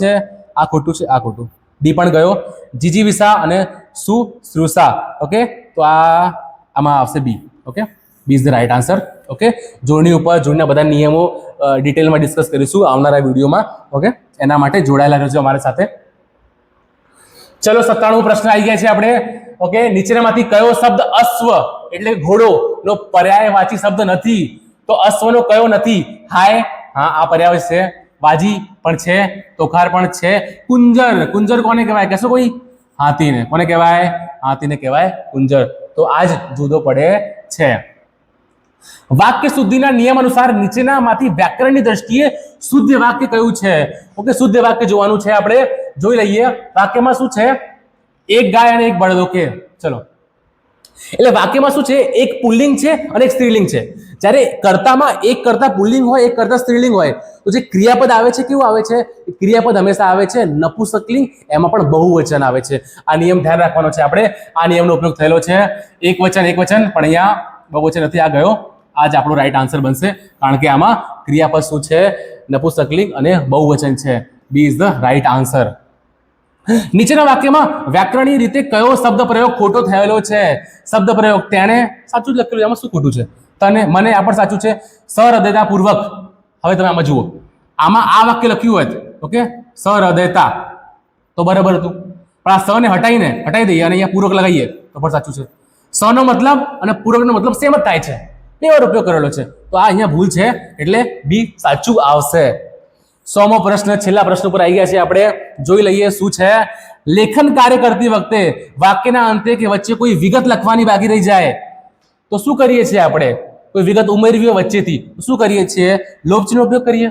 છે. આ ખોટું છે, આ ખોટું. ડી પણ ગયો. જીજીવિસા અને શુશ્રુષા. ઓકે, તો આમાં આવશે B. Okay, B is the right answer. Okay, જોડણી ઉપર જોડણીના બધા નિયમો ડિટેલમાં ડિસ્કસ કરીશું આવનારા વિડીયોમાં. ઓકે, એના માટે જોડાયેલા રહેજો અમારી સાથે. ચલો, 97મો પ્રશ્ન આવી ગયા છે આપણે. ઓકે, નીચેનામાંથી કયો શબ્દ અશ્વ એટલે ઘોડો નો પર્યાયવાચી શબ્દ નથી? તો અશ્વનો કયો નથી? હાય, હા, આ પર્યાય છે. બાજી પણ છે, તોખાર પણ છે. કુંજર કોને કહેવાય? કહેશો કોઈ? હાથીને. કોને કહેવાય? હાથીને કહેવાય કુંજર. તો આ જ જુદો પડે છે. વાક્ય શુદ્ધિના નિયમ અનુસાર નીચેનામાંથી વ્યાકરણની દ્રષ્ટિએ શુદ્ધ વાક્ય કયું છે? ઓકે, શુદ્ધ વાક્ય જોવાનું છે આપણે. જોઈ લઈએ. વાક્યમાં શું છે? એક ગાય અને એક બળદ. ઓકે, ચલો. એટલે વાક્યમાં શું છે? એક પુલ્લિંગ છે અને એક સ્ત્રીલિંગ છે. જ્યારે કર્તામાં એક કર્તા પુલ્લિંગ હોય, એક કર્તા સ્ત્રીલિંગ હોય, તો જે ક્રિયાપદ આવે છે કેવું આવે છે? ક્રિયાપદ હંમેશા આવે છે નપુંસકલિંગ, એમાં પણ બહુવચન આવે છે. આ નિયમ ધ્યાન રાખવાનો છે આપણે. આ નિયમનો ઉપયોગ થયેલો છે. એક વચન, પણ અહીંયા બહુવચન નથી. આ ગયો. આ જ આપણો રાઈટ આન્સર બનશે, કારણ કે આમાં ક્રિયાપદ શું છે? નપુંસકલિંગ અને બહુવચન છે. B is the right answer. નીચેના વાક્યમાં વ્યાકરણીય રીતે કયો શબ્દ પ્રયોગ ખોટો થયેલો છે? શબ્દ પ્રયોગ તેણે સાચું જ લખેલું. એમાં શું ખોટું છે? તને, મને, આ પણ સાચું છે. સહૃદયતા પૂર્વક. હવે તમે આમાં જુઓ. આમાં આ વાક્ય લખ્યું હોય, ઓકે, સહૃદયતા, તો બરાબર હતું. પણ આ સ ને હટાવી દઈએ અને અહીંયા પૂર્વક લગાવીએ તો પણ સાચું છે. સ નો મતલબ અને પૂર્વકનો મતલબ સેમ જ થાય છે. બે વાર ઉપયોગ કરેલો છે. તો આ અહીંયા ભૂલ છે, એટલે બી સાચું આવશે. 100મો પ્રશ્ન, છેલ્લા પ્રશ્ન પર આવી ગયા છે આપણે. જોઈ લઈએ શું છે. લેખન કાર્ય કરતી વખતે વાક્યના અંતે કે વચ્ચે કોઈ વિગત લખવાની બાકી રહી જાય તો શું કરીએ છીએ આપણે? કોઈ વિગત ઉમેરવી હોય વચ્ચેથી, શું કરીએ છીએ? લોપચિહ્નનો ઉપયોગ કરીએ.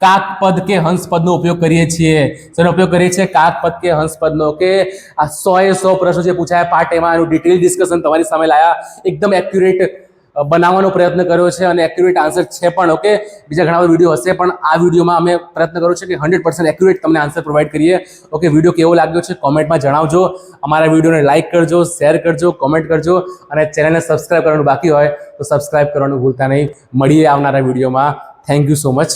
કાકપદ કે હંસપદનો ઉપયોગ કરીએ છીએ. શેનો ઉપયોગ કરીએ છીએ? કાકપદ કે હંસપદનો. કે આ 100 પ્રશ્નો જે પૂછાયા પાર્ટ એમાં એનું ડિટેલ ડિસ્કશન તમારી સામે લાયા. એકદમ એક્યુરેટ બનાવવાનો પ્રયત્ન કર્યો છે અને એક્યુરેટ આન્સર છે પણ. ઓકે, બીજા ઘણા વિડીયો હશે, પણ આ વિડીયોમાં અમે પ્રયત્ન કર્યો છે કે 100% એક્યુરેટ તમને આન્સર પ્રોવાઈડ કરીએ. ઓકે, વિડીયો કેવો લાગ્યો છે કોમેન્ટમાં જણાવજો. અમારા વિડીયોને લાઇક કરજો, શેર કરજો, કોમેન્ટ કરજો અને ચેનલને સબસ્ક્રાઇબ કરવાનું બાકી હોય તો સબસ્ક્રાઇબ કરવાનું ભૂલતા નહીં. મળીએ આવનારા વિડીયોમાં. Thank you so much.